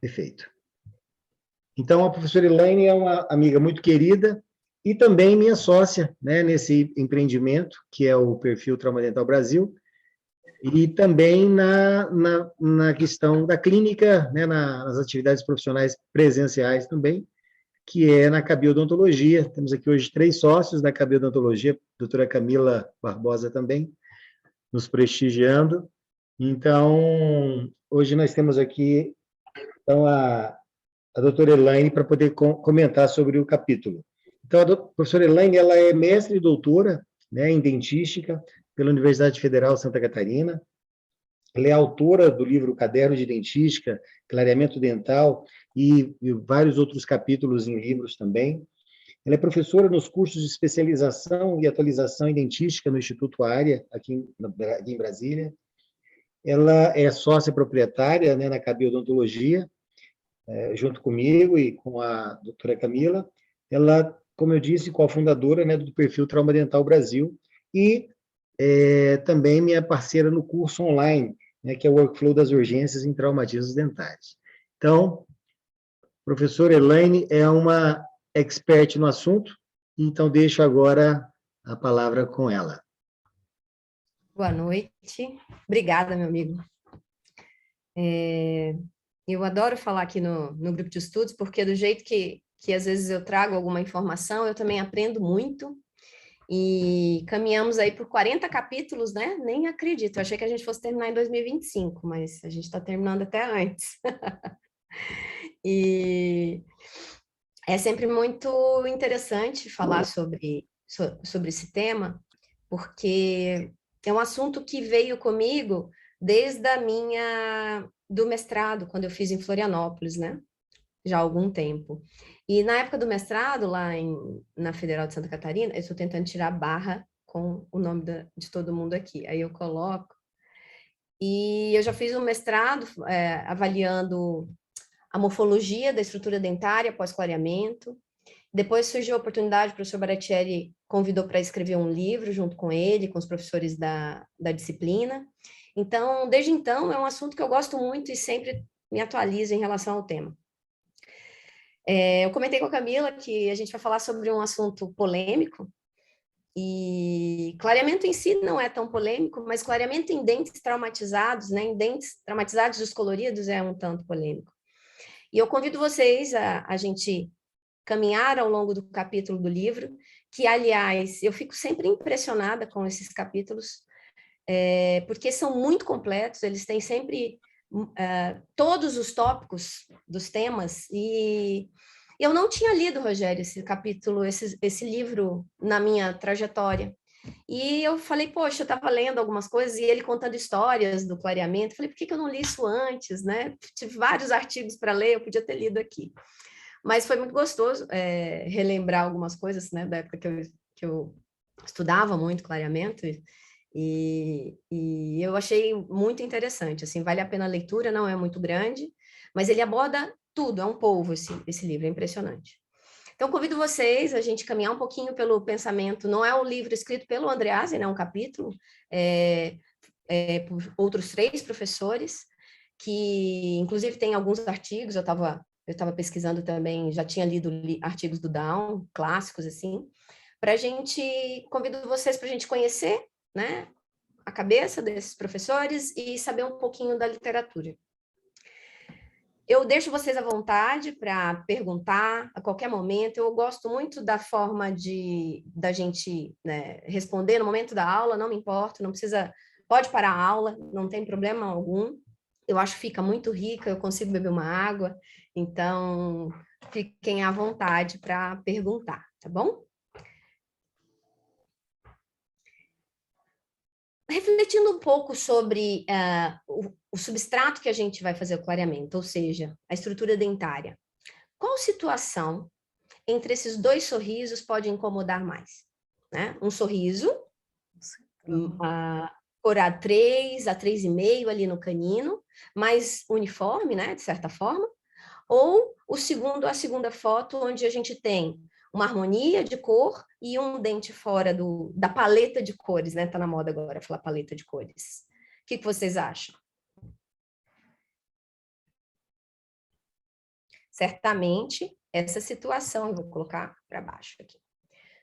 Perfeito. Então, a professora Elaine é uma amiga muito querida e também minha sócia, né, nesse empreendimento, que é o Perfil Trauma Dental Brasil, e também na questão da clínica, né, nas atividades profissionais presenciais também, que é na Cabiodontologia. Temos aqui hoje 3 sócios da Cabiodontologia, a doutora Camila Barbosa também, nos prestigiando. Então, hoje nós temos aqui então, a doutora Elaine para poder comentar sobre o capítulo. Então, a professora Elaine, ela é mestre e doutora, né, em dentística pela Universidade Federal de Santa Catarina. Ela é autora do livro Caderno de Dentística, Clareamento Dental e vários outros capítulos em livros também. Ela é professora nos cursos de especialização e atualização em dentística no Instituto Área, aqui em Brasília. Ela é sócia proprietária, né, na Cabiodontologia, junto comigo e com a doutora Camila. Ela, como eu disse, cofundadora, né, do Perfil Trauma Dental Brasil e também minha parceira no curso online, né, que é o Workflow das Urgências em Traumatismos Dentários. Então, a professora Elaine é uma expert no assunto, então deixo agora a palavra com ela. Boa noite. Obrigada, meu amigo. Eu adoro falar aqui no grupo de estudos, porque do jeito que às vezes eu trago alguma informação, eu também aprendo muito. E caminhamos aí por 40 capítulos, né? Nem acredito. Eu achei que a gente fosse terminar em 2025, mas a gente está terminando até antes. E é sempre muito interessante falar sobre esse tema, porque é um assunto que veio comigo desde do mestrado, quando eu fiz em Florianópolis, né? Já há algum tempo. E na época do mestrado, na Federal de Santa Catarina, eu estou tentando tirar barra com o nome de todo mundo aqui, aí eu coloco. E eu já fiz um mestrado avaliando a morfologia da estrutura dentária pós-clareamento. Depois surgiu a oportunidade, o professor Baratieri convidou para escrever um livro junto com ele, com os professores da disciplina. Então, desde então, é um assunto que eu gosto muito e sempre me atualizo em relação ao tema. Eu comentei com a Camila que a gente vai falar sobre um assunto polêmico, e clareamento em si não é tão polêmico, mas clareamento em dentes traumatizados, né, em dentes traumatizados descoloridos é um tanto polêmico. E eu convido vocês a gente caminhar ao longo do capítulo do livro, que, aliás, eu fico sempre impressionada com esses capítulos, porque são muito completos, eles têm sempre todos os tópicos dos temas, e eu não tinha lido, Rogério, esse capítulo, esse livro na minha trajetória. E eu falei, poxa, eu estava lendo algumas coisas e ele contando histórias do clareamento. Falei, por que eu não li isso antes, né? Tive vários artigos para ler, eu podia ter lido aqui. Mas foi muito gostoso relembrar algumas coisas, né, da época que eu estudava muito clareamento, e eu achei muito interessante, assim, vale a pena a leitura, não é muito grande, mas ele aborda tudo, é um polvo esse livro, é impressionante. Então, convido vocês a gente caminhar um pouquinho pelo pensamento, não é um livro escrito pelo Andreasen, né, um capítulo, por outros 3 professores, que inclusive tem alguns artigos, eu estava pesquisando também, já tinha lido artigos do Down, clássicos, assim, para a gente, convido vocês para a gente conhecer, né, a cabeça desses professores e saber um pouquinho da literatura. Eu deixo vocês à vontade para perguntar a qualquer momento. Eu gosto muito da forma da gente, né, responder no momento da aula, não me importa, não precisa, pode parar a aula, não tem problema algum. Eu acho que fica muito rica, eu consigo beber uma água, então fiquem à vontade para perguntar, tá bom? Refletindo um pouco sobre o substrato que a gente vai fazer o clareamento, ou seja, a estrutura dentária. Qual situação entre esses 2 sorrisos pode incomodar mais? Né? Um sorriso, cor A3, A3,5 ali no canino, mais uniforme, né, de certa forma, ou a segunda foto, onde a gente tem uma harmonia de cor e um dente fora da paleta de cores, né? Tá na moda agora falar paleta de cores. O que vocês acham? certamente essa situação, eu vou colocar para baixo aqui,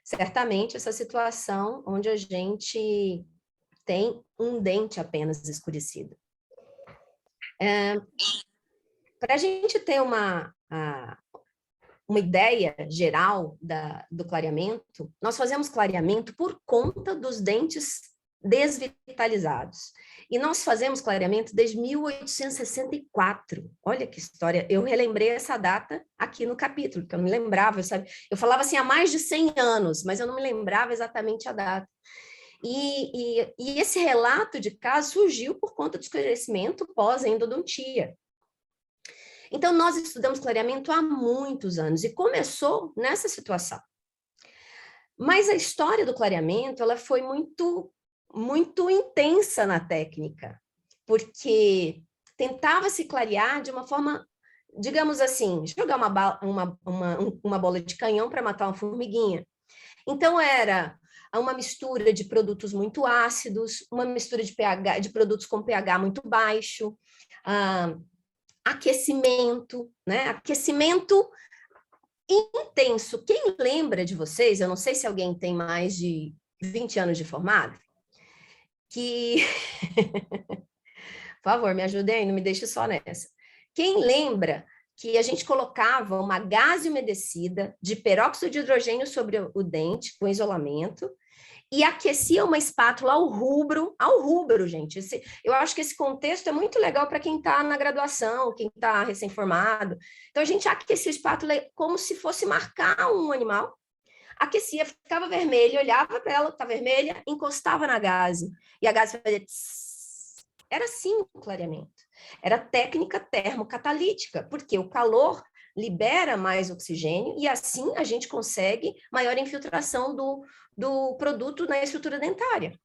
certamente essa situação onde a gente tem um dente apenas escurecido. Para a gente ter uma ideia geral do clareamento, nós fazemos clareamento por conta dos dentes desvitalizados. E nós fazemos clareamento desde 1864. Olha que história. Eu relembrei essa data aqui no capítulo, porque eu não me lembrava, sabe? Eu falava assim, há mais de 100 anos, mas eu não me lembrava exatamente a data. E esse relato de caso surgiu por conta do esclarecimento pós-endodontia. Então, nós estudamos clareamento há muitos anos e começou nessa situação. Mas a história do clareamento, ela foi muito intensa na técnica, porque tentava se clarear de uma forma, digamos assim, jogar uma bola de canhão para matar uma formiguinha. Então, era uma mistura de produtos muito ácidos, uma mistura de produtos com pH muito baixo, aquecimento, né? Aquecimento intenso. Quem lembra de vocês, eu não sei se alguém tem mais de 20 anos de formado, que... Por favor, me ajudem aí, não me deixe só nessa. Quem lembra que a gente colocava uma gase umedecida de peróxido de hidrogênio sobre o dente, com isolamento, e aquecia uma espátula ao rubro, gente. Eu acho que esse contexto é muito legal para quem está na graduação, quem está recém-formado. Então, a gente aquecia a espátula como se fosse marcar um animal, aquecia, ficava vermelha, olhava para ela, está vermelha, encostava na gase, e a gase fazia... Tss. Era assim o clareamento. Era técnica termocatalítica, porque o calor libera mais oxigênio e assim a gente consegue maior infiltração do produto na estrutura dentária.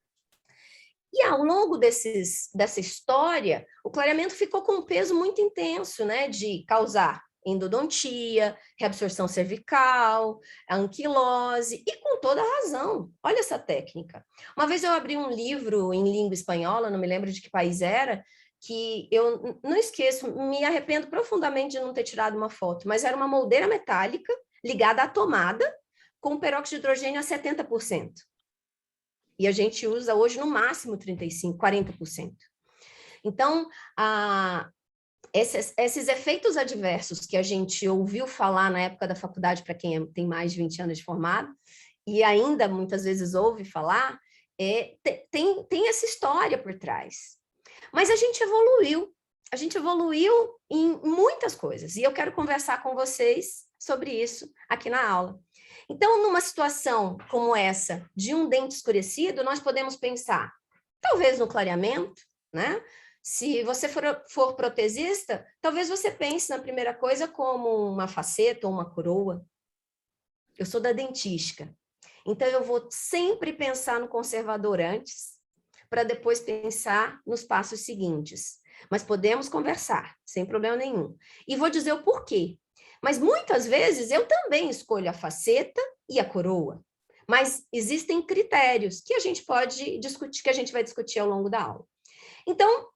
E ao longo dessa história, o clareamento ficou com um peso muito intenso, né, de causar endodontia, reabsorção cervical, anquilose, e com toda razão. Olha essa técnica. Uma vez eu abri um livro em língua espanhola, não me lembro de que país era, que eu não esqueço, me arrependo profundamente de não ter tirado uma foto, mas era uma moldeira metálica ligada à tomada com peróxido de hidrogênio a 70%. E a gente usa hoje no máximo 35%, 40%. Então, esses efeitos adversos que a gente ouviu falar na época da faculdade, para quem tem mais de 20 anos de formado, e ainda muitas vezes ouve falar, tem essa história por trás. Mas a gente evoluiu em muitas coisas, e eu quero conversar com vocês sobre isso aqui na aula. Então, numa situação como essa, de um dente escurecido, nós podemos pensar, talvez no clareamento, né? Se você for protesista, talvez você pense na primeira coisa como uma faceta ou uma coroa. Eu sou da dentística, então eu vou sempre pensar no conservador antes, para depois pensar nos passos seguintes. Mas podemos conversar, sem problema nenhum. E vou dizer o porquê. Mas muitas vezes eu também escolho a faceta e a coroa. Mas existem critérios que a gente pode discutir, que a gente vai discutir ao longo da aula. Então,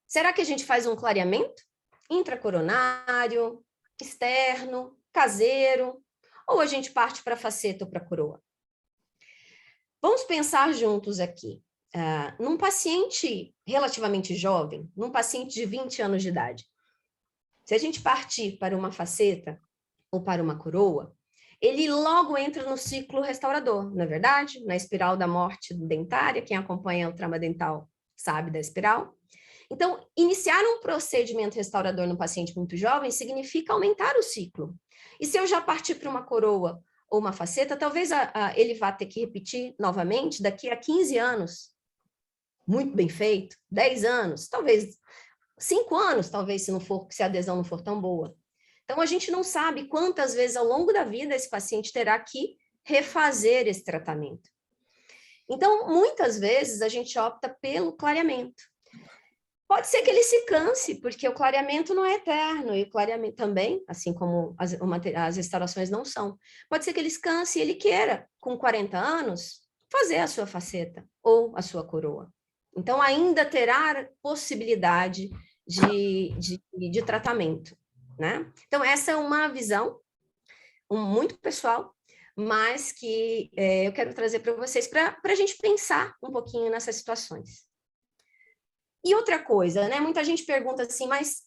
será que a gente faz um clareamento intracoronário, externo, caseiro, ou a gente parte para a faceta ou para a coroa? Vamos pensar juntos aqui. Num paciente relativamente jovem, num paciente de 20 anos de idade, se a gente partir para uma faceta ou para uma coroa, ele logo entra no ciclo restaurador, não é verdade? Na espiral da morte dentária, quem acompanha o trauma dental sabe da espiral. Então, iniciar um procedimento restaurador no paciente muito jovem significa aumentar o ciclo. E se eu já partir para uma coroa ou uma faceta, talvez ele vá ter que repetir novamente daqui a 15 anos. Muito bem feito, 10 anos, talvez 5 anos, talvez, se a adesão não for tão boa. Então, a gente não sabe quantas vezes ao longo da vida esse paciente terá que refazer esse tratamento. Então, muitas vezes, a gente opta pelo clareamento. Pode ser que ele se canse, porque o clareamento não é eterno, e o clareamento também, assim como as restaurações não são. Pode ser que ele se canse e ele queira, com 40 anos, fazer a sua faceta ou a sua coroa. Então, ainda terá possibilidade de tratamento. né? Então, essa é uma visão muito pessoal, mas que eu quero trazer para vocês para a gente pensar um pouquinho nessas situações. E outra coisa, né? Muita gente pergunta assim, mas,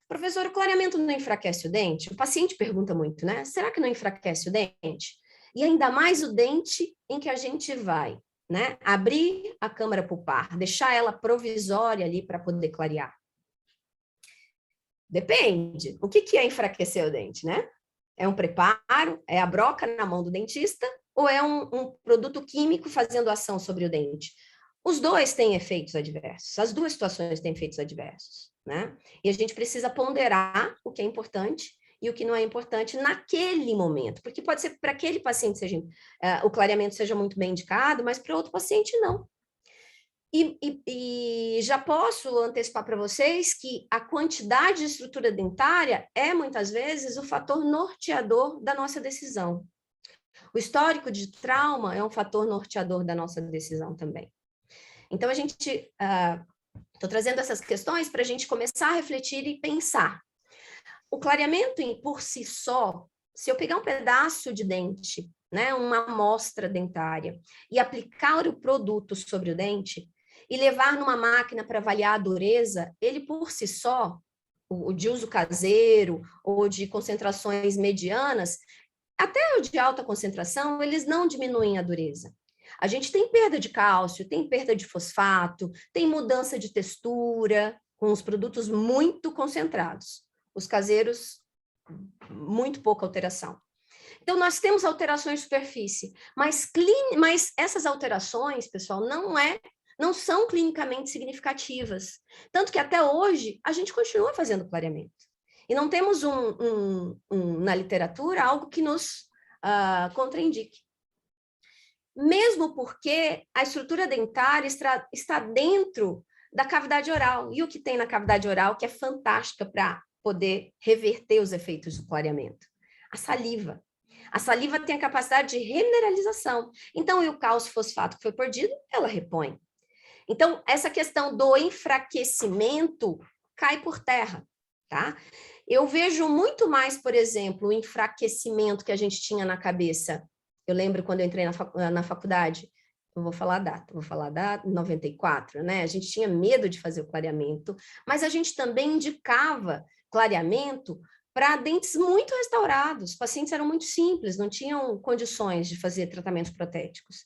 professor, o clareamento não enfraquece o dente? O paciente pergunta muito, né? Será que não enfraquece o dente? E ainda mais o dente em que a gente vai, né? Abrir a câmara pulpar, deixar ela provisória ali para poder clarear. Depende. O que é enfraquecer o dente, né? É um preparo? É a broca na mão do dentista? Ou é um produto químico fazendo ação sobre o dente? Os dois têm efeitos adversos. As duas situações têm efeitos adversos, né? E a gente precisa ponderar o que é importante e o que não é importante naquele momento. Porque pode ser para aquele paciente o clareamento seja muito bem indicado, mas para outro paciente não. E já posso antecipar para vocês que a quantidade de estrutura dentária é, muitas vezes, o fator norteador da nossa decisão. O histórico de trauma é um fator norteador da nossa decisão também. Então, estou trazendo essas questões para a gente começar a refletir e pensar. O clareamento por si só, se eu pegar um pedaço de dente, né, uma amostra dentária, e aplicar o produto sobre o dente, e levar numa máquina para avaliar a dureza, ele por si só, o de uso caseiro ou de concentrações medianas, até o de alta concentração, eles não diminuem a dureza. A gente tem perda de cálcio, tem perda de fosfato, tem mudança de textura, com os produtos muito concentrados. Os caseiros, muito pouca alteração. Então, nós temos alterações de superfície, mas essas alterações, pessoal, não são clinicamente significativas. Tanto que até hoje a gente continua fazendo clareamento. E não temos na literatura algo que nos contraindique. Mesmo porque a estrutura dentária está dentro da cavidade oral. E o que tem na cavidade oral que é fantástica para poder reverter os efeitos do clareamento? A saliva. A saliva tem a capacidade de remineralização. Então, o cálcio fosfato que foi perdido, ela repõe. Então, essa questão do enfraquecimento cai por terra, tá? Eu vejo muito mais, por exemplo, o enfraquecimento que a gente tinha na cabeça. Eu lembro quando eu entrei na faculdade, eu vou falar a data, 94, né? A gente tinha medo de fazer o clareamento, mas a gente também indicava clareamento para dentes muito restaurados. Os pacientes eram muito simples, não tinham condições de fazer tratamentos protéticos.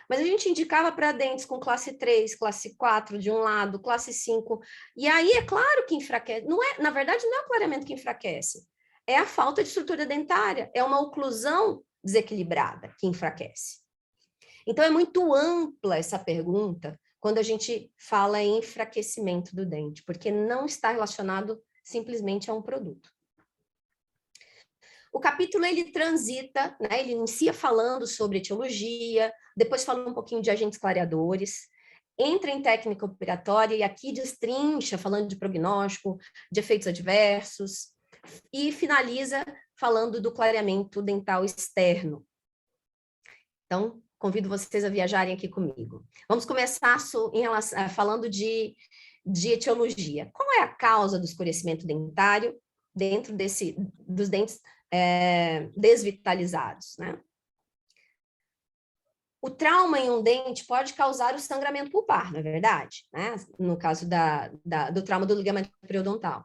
Mas a gente indicava para dentes com classe 3, classe 4 de um lado, classe 5. E aí é claro que enfraquece. Na verdade, não é o clareamento que enfraquece. É a falta de estrutura dentária. É uma oclusão desequilibrada que enfraquece. Então, é muito ampla essa pergunta quando a gente fala em enfraquecimento do dente, porque não está relacionado simplesmente a um produto. O capítulo, ele transita, né? Ele inicia falando sobre etiologia, depois fala um pouquinho de agentes clareadores, entra em técnica operatória e aqui destrincha, falando de prognóstico, de efeitos adversos, e finaliza falando do clareamento dental externo. Então, convido vocês a viajarem aqui comigo. Vamos começar falando de etiologia. Qual é a causa do escurecimento dentário dentro dos dentes desvitalizados, né? O trauma em um dente pode causar o sangramento pulpar, não é verdade? Né? No caso do trauma do ligamento periodontal.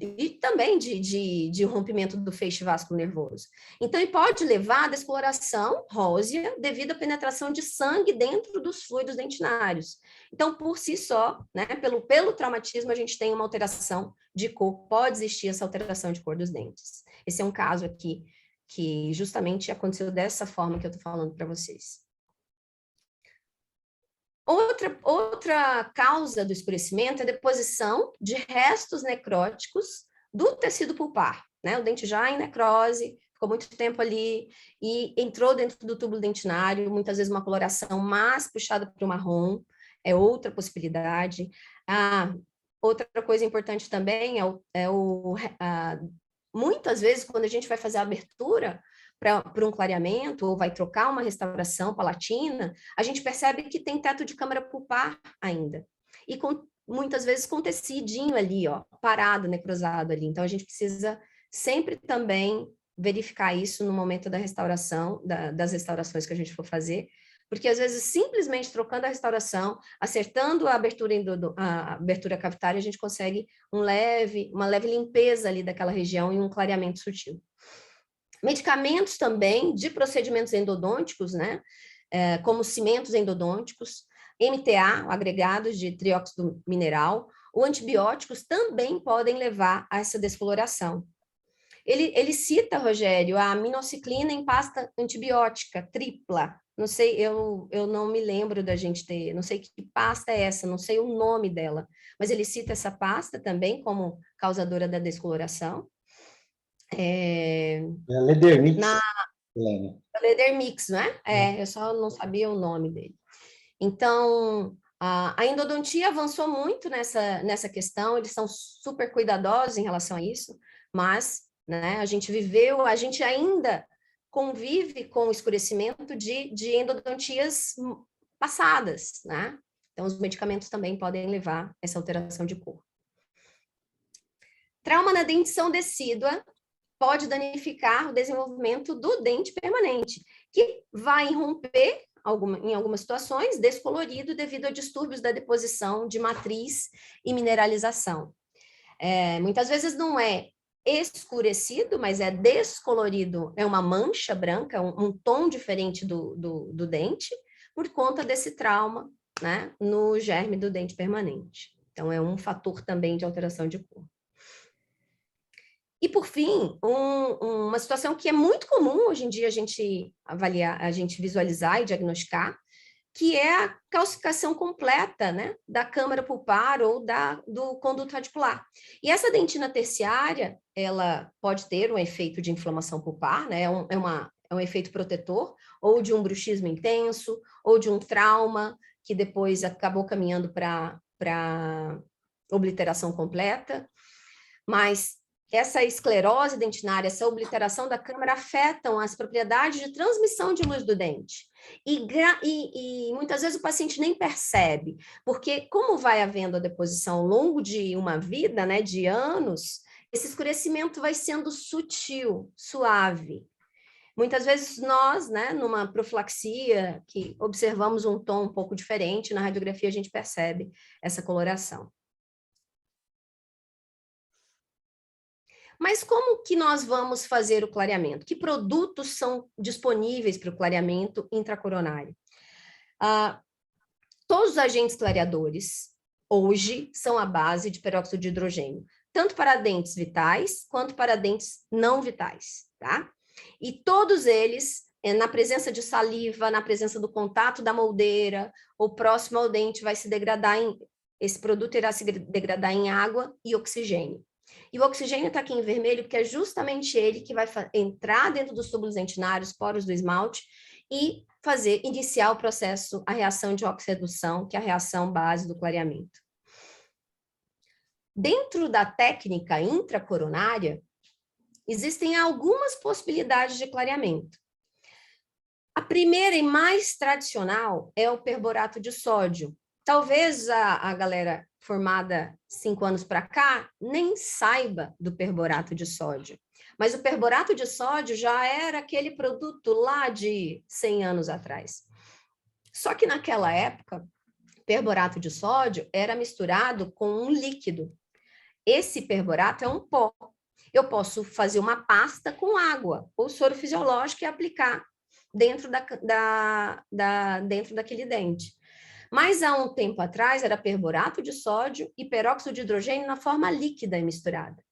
E também de rompimento do feixe vasculo-nervoso. Então, ele pode levar à descoloração rósea devido à penetração de sangue dentro dos fluidos dentinários. Então, por si só, né, pelo traumatismo, a gente tem uma alteração de cor, pode existir essa alteração de cor dos dentes. Esse é um caso aqui que justamente aconteceu dessa forma que eu estou falando para vocês. Outra causa do escurecimento é a deposição de restos necróticos do tecido pulpar, né? O dente já em necrose, ficou muito tempo ali e entrou dentro do túbulo dentinário, muitas vezes uma coloração mais puxada para o marrom, é outra possibilidade. Outra coisa importante também muitas vezes, quando a gente vai fazer a abertura para um clareamento ou vai trocar uma restauração palatina, a gente percebe que tem teto de câmara pulpar ainda. E muitas vezes com tecidinho ali, ó, parado, necrosado ali. Então, a gente precisa sempre também verificar isso no momento da restauração, das restaurações que a gente for fazer, porque às vezes simplesmente trocando a restauração, acertando a abertura cavitária, a gente consegue uma leve limpeza ali daquela região e um clareamento sutil. Medicamentos também de procedimentos endodônticos, né? Como cimentos endodônticos, MTA, agregados de trióxido mineral, ou antibióticos também podem levar a essa descoloração. Ele cita, Rogério, a minociclina em pasta antibiótica tripla. Não sei, eu não me lembro da gente ter, não sei que pasta é essa, não sei o nome dela, mas ele cita essa pasta também como causadora da descoloração. Ledermix, Helena. Ledermix, não é? Eu só não sabia o nome dele. Então, a endodontia avançou muito nessa questão, eles são super cuidadosos em relação a isso, mas, né, a gente ainda convive com o escurecimento de endodontias passadas, né? Então, os medicamentos também podem levar essa alteração de cor. Trauma na dentição decídua pode danificar o desenvolvimento do dente permanente, que vai romper, em algumas situações, descolorido devido a distúrbios da deposição de matriz e mineralização. Muitas vezes não é escurecido, mas é descolorido, é uma mancha branca, um tom diferente do dente, por conta desse trauma, né, no germe do dente permanente. Então, é um fator também de alteração de cor. E, por fim, uma situação que é muito comum hoje em dia a gente avaliar, a gente visualizar e diagnosticar, que é a calcificação completa, né, da câmara pulpar ou do conduto radicular. E essa dentina terciária, ela pode ter um efeito de inflamação pulpar, né, é um efeito protetor, ou de um bruxismo intenso, ou de um trauma, que depois acabou caminhando para obliteração completa. Mas essa esclerose dentinária, essa obliteração da câmara afetam as propriedades de transmissão de luz do dente. E muitas vezes o paciente nem percebe, porque como vai havendo a deposição ao longo de uma vida, né, de anos, esse escurecimento vai sendo sutil, suave. Muitas vezes nós, né, numa profilaxia, que observamos um tom um pouco diferente, na radiografia a gente percebe essa coloração. Mas como que nós vamos fazer o clareamento? Que produtos são disponíveis para o clareamento intracoronário? Todos os agentes clareadores, hoje, são à base de peróxido de hidrogênio, tanto para dentes vitais, quanto para dentes não vitais, tá? E todos eles, na presença de saliva, na presença do contato da moldeira, ou próximo ao dente, esse produto irá se degradar em água e oxigênio. E o oxigênio está aqui em vermelho, porque é justamente ele que vai entrar dentro dos túbulos dentinários, poros do esmalte, e iniciar o processo, a reação de oxirredução, que é a reação base do clareamento. Dentro da técnica intracoronária, existem algumas possibilidades de clareamento. A primeira e mais tradicional é o perborato de sódio. Talvez a galera formada 5 anos para cá nem saiba do perborato de sódio. Mas o perborato de sódio já era aquele produto lá de 100 anos atrás. Só que naquela época, perborato de sódio era misturado com um líquido. Esse perborato é um pó. Eu posso fazer uma pasta com água ou soro fisiológico e aplicar dentro dentro daquele dente. Mas há um tempo atrás era perborato de sódio e peróxido de hidrogênio na forma líquida e misturada.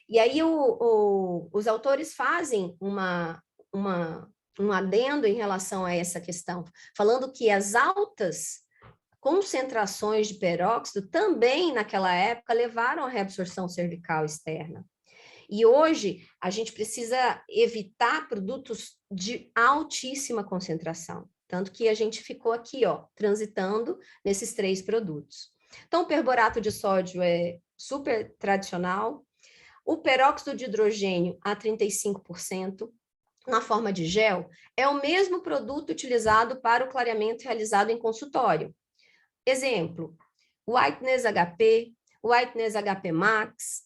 E aí os autores fazem um adendo em relação a essa questão, falando que as altas concentrações de peróxido também naquela época levaram à reabsorção cervical externa. E hoje a gente precisa evitar produtos de altíssima concentração. Tanto que a gente ficou aqui, ó, transitando nesses 3 produtos. Então, o perborato de sódio é super tradicional. O peróxido de hidrogênio a 35%, na forma de gel, é o mesmo produto utilizado para o clareamento realizado em consultório. Exemplo, Whiteness HP, Whiteness HP Max,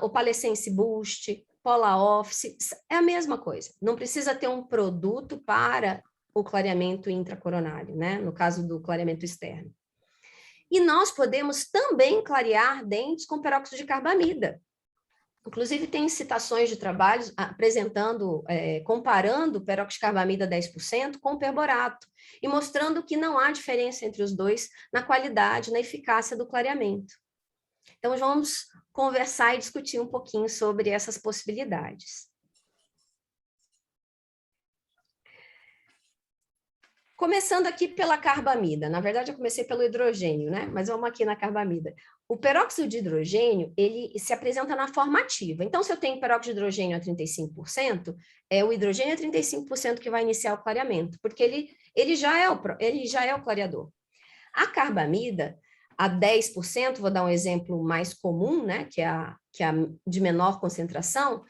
o Palesense Boost, Pola Office, é a mesma coisa. Não precisa ter um produto para o clareamento intracoronário, né? No caso do clareamento externo. E nós podemos também clarear dentes com peróxido de carbamida. Inclusive, tem citações de trabalhos apresentando, comparando o peróxido de carbamida 10% com o perborato, e mostrando que não há diferença entre os dois na qualidade, na eficácia do clareamento. Então, vamos conversar e discutir um pouquinho sobre essas possibilidades. Começando aqui pela carbamida. Na verdade, eu comecei pelo hidrogênio, né? Mas vamos aqui na carbamida. O peróxido de hidrogênio, ele se apresenta na forma ativa. Então, se eu tenho peróxido de hidrogênio a 35%, é o hidrogênio a 35% que vai iniciar o clareamento, porque ele já é o clareador. A carbamida, a 10%, vou dar um exemplo mais comum, né? Que é a de menor concentração,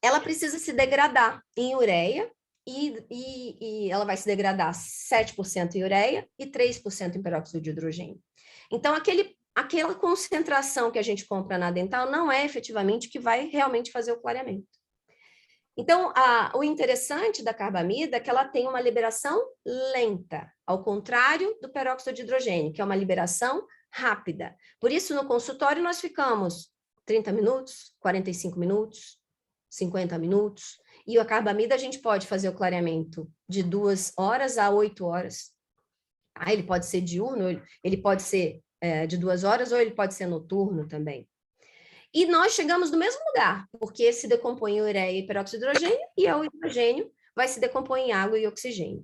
ela precisa se degradar em ureia, e ela vai se degradar 7% em ureia e 3% em peróxido de hidrogênio. Então, aquela concentração que a gente compra na dental não é efetivamente o que vai realmente fazer o clareamento. Então, o interessante da carbamida é que ela tem uma liberação lenta, ao contrário do peróxido de hidrogênio, que é uma liberação rápida. Por isso, no consultório, nós ficamos 30 minutos, 45 minutos, 50 minutos, e a carbamida a gente pode fazer o clareamento de 2 horas a 8 horas. Ele pode ser diurno, ele pode ser de 2 horas, ou ele pode ser noturno também. E nós chegamos no mesmo lugar, porque se decompõe em ureia e peróxido de hidrogênio, e o hidrogênio vai se decompor em água e oxigênio.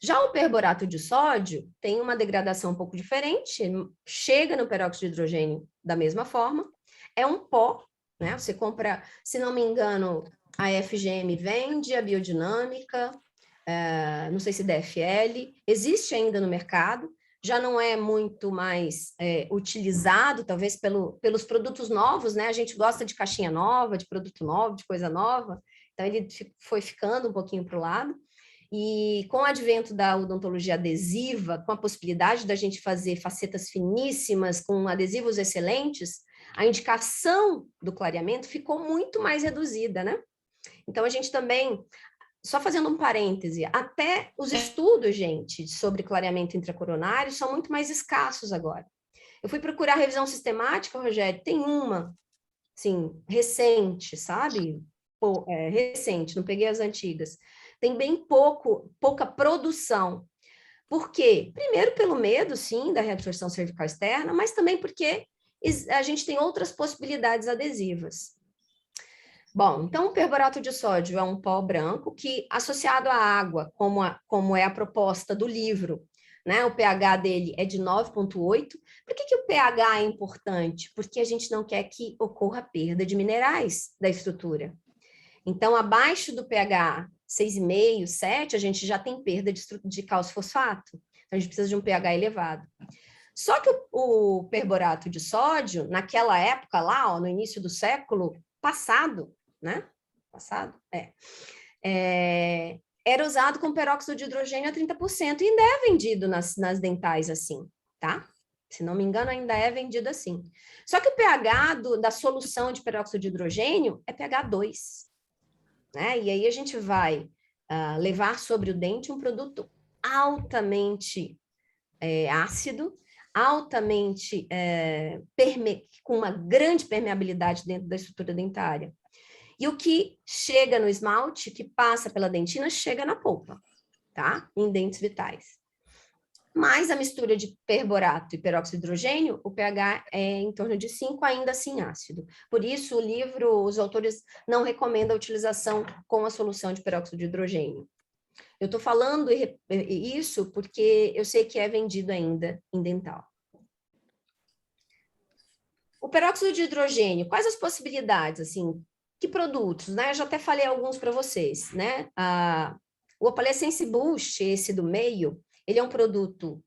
Já o perborato de sódio tem uma degradação um pouco diferente, chega no peróxido de hidrogênio da mesma forma, é um pó, né? Você compra, se não me engano, a FGM vende, a Biodinâmica, não sei se DFL, existe ainda no mercado, já não é muito mais utilizado, talvez pelos produtos novos, né? A gente gosta de caixinha nova, de produto novo, de coisa nova, então ele foi ficando um pouquinho para o lado. E com o advento da odontologia adesiva, com a possibilidade da gente fazer facetas finíssimas, com adesivos excelentes, a indicação do clareamento ficou muito mais reduzida, né? Então, a gente também, só fazendo um parêntese, até os estudos, gente, sobre clareamento intracoronário são muito mais escassos agora. Eu fui procurar revisão sistemática, Rogério, tem uma, assim, recente, sabe? Recente, não peguei as antigas. Tem bem pouca produção. Por quê? Primeiro, pelo medo, sim, da reabsorção cervical externa, mas também porque a gente tem outras possibilidades adesivas. Bom, então o perborato de sódio é um pó branco que, associado à água, como é a proposta do livro, né? O pH dele é de 9,8. Por que o pH é importante? Porque a gente não quer que ocorra perda de minerais da estrutura. Então, abaixo do pH 6,5, 7, a gente já tem perda de cálcio fosfato. Então, a gente precisa de um pH elevado. Só que o perborato de sódio, naquela época lá, no início do século passado, né? Era usado com peróxido de hidrogênio a 30% e ainda é vendido nas dentais assim, tá? Se não me engano, ainda é vendido assim. Só que o pH da solução de peróxido de hidrogênio é pH 2. Né? E aí a gente vai levar sobre o dente um produto altamente ácido, altamente com uma grande permeabilidade dentro da estrutura dentária. E o que chega no esmalte, que passa pela dentina, chega na polpa, tá? Em dentes vitais. Mas a mistura de perborato e peróxido de hidrogênio, o pH é em torno de 5, ainda assim ácido. Por isso, o livro, os autores não recomendam a utilização com a solução de peróxido de hidrogênio. Eu estou falando isso porque eu sei que é vendido ainda em dental. O peróxido de hidrogênio, quais as possibilidades, assim, que produtos, né? Eu já até falei alguns para vocês, né? O Opalesense Boost, esse do meio, ele é um produto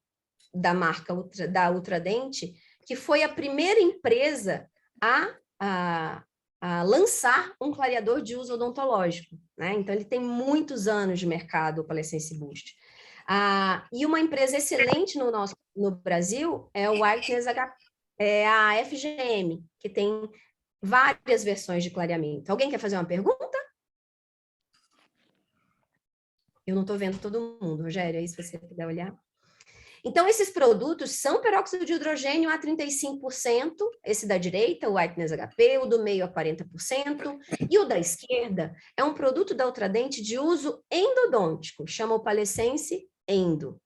da marca da Ultradente, que foi a primeira empresa a lançar um clareador de uso odontológico, né? Então, ele tem muitos anos de mercado, o Opalesense Boost. E uma empresa excelente no Brasil é o Whiteness é a FGM, que tem várias versões de clareamento. Alguém quer fazer uma pergunta? Eu não estou vendo todo mundo, Rogério, aí se você puder olhar. Então, esses produtos são peróxido de hidrogênio a 35%, esse da direita, o Whiteness HP, o do meio a 40%, e o da esquerda é um produto da Ultradent de uso endodôntico, chama o Palesense Endo.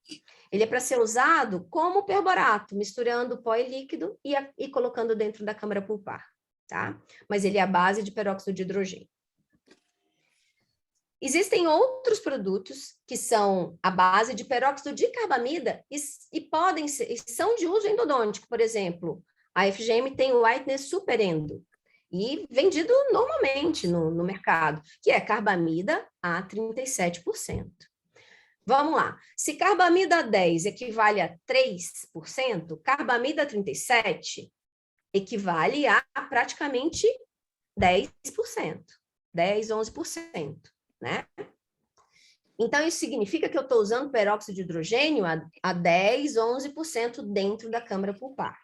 Ele é para ser usado como perborato, misturando pó e líquido e colocando dentro da câmara pulpar, tá? Mas ele é a base de peróxido de hidrogênio. Existem outros produtos que são a base de peróxido de carbamida e podem ser, são de uso endodôntico, por exemplo, a FGM tem o Whiteness Super Endo, e vendido normalmente no mercado, que é carbamida a 37%. Vamos lá, se carbamida 10 equivale a 3%, carbamida 37 equivale a praticamente 10%, 10, 11%. Né? Então, isso significa que eu estou usando peróxido de hidrogênio a 10, 11% dentro da câmara pulpar.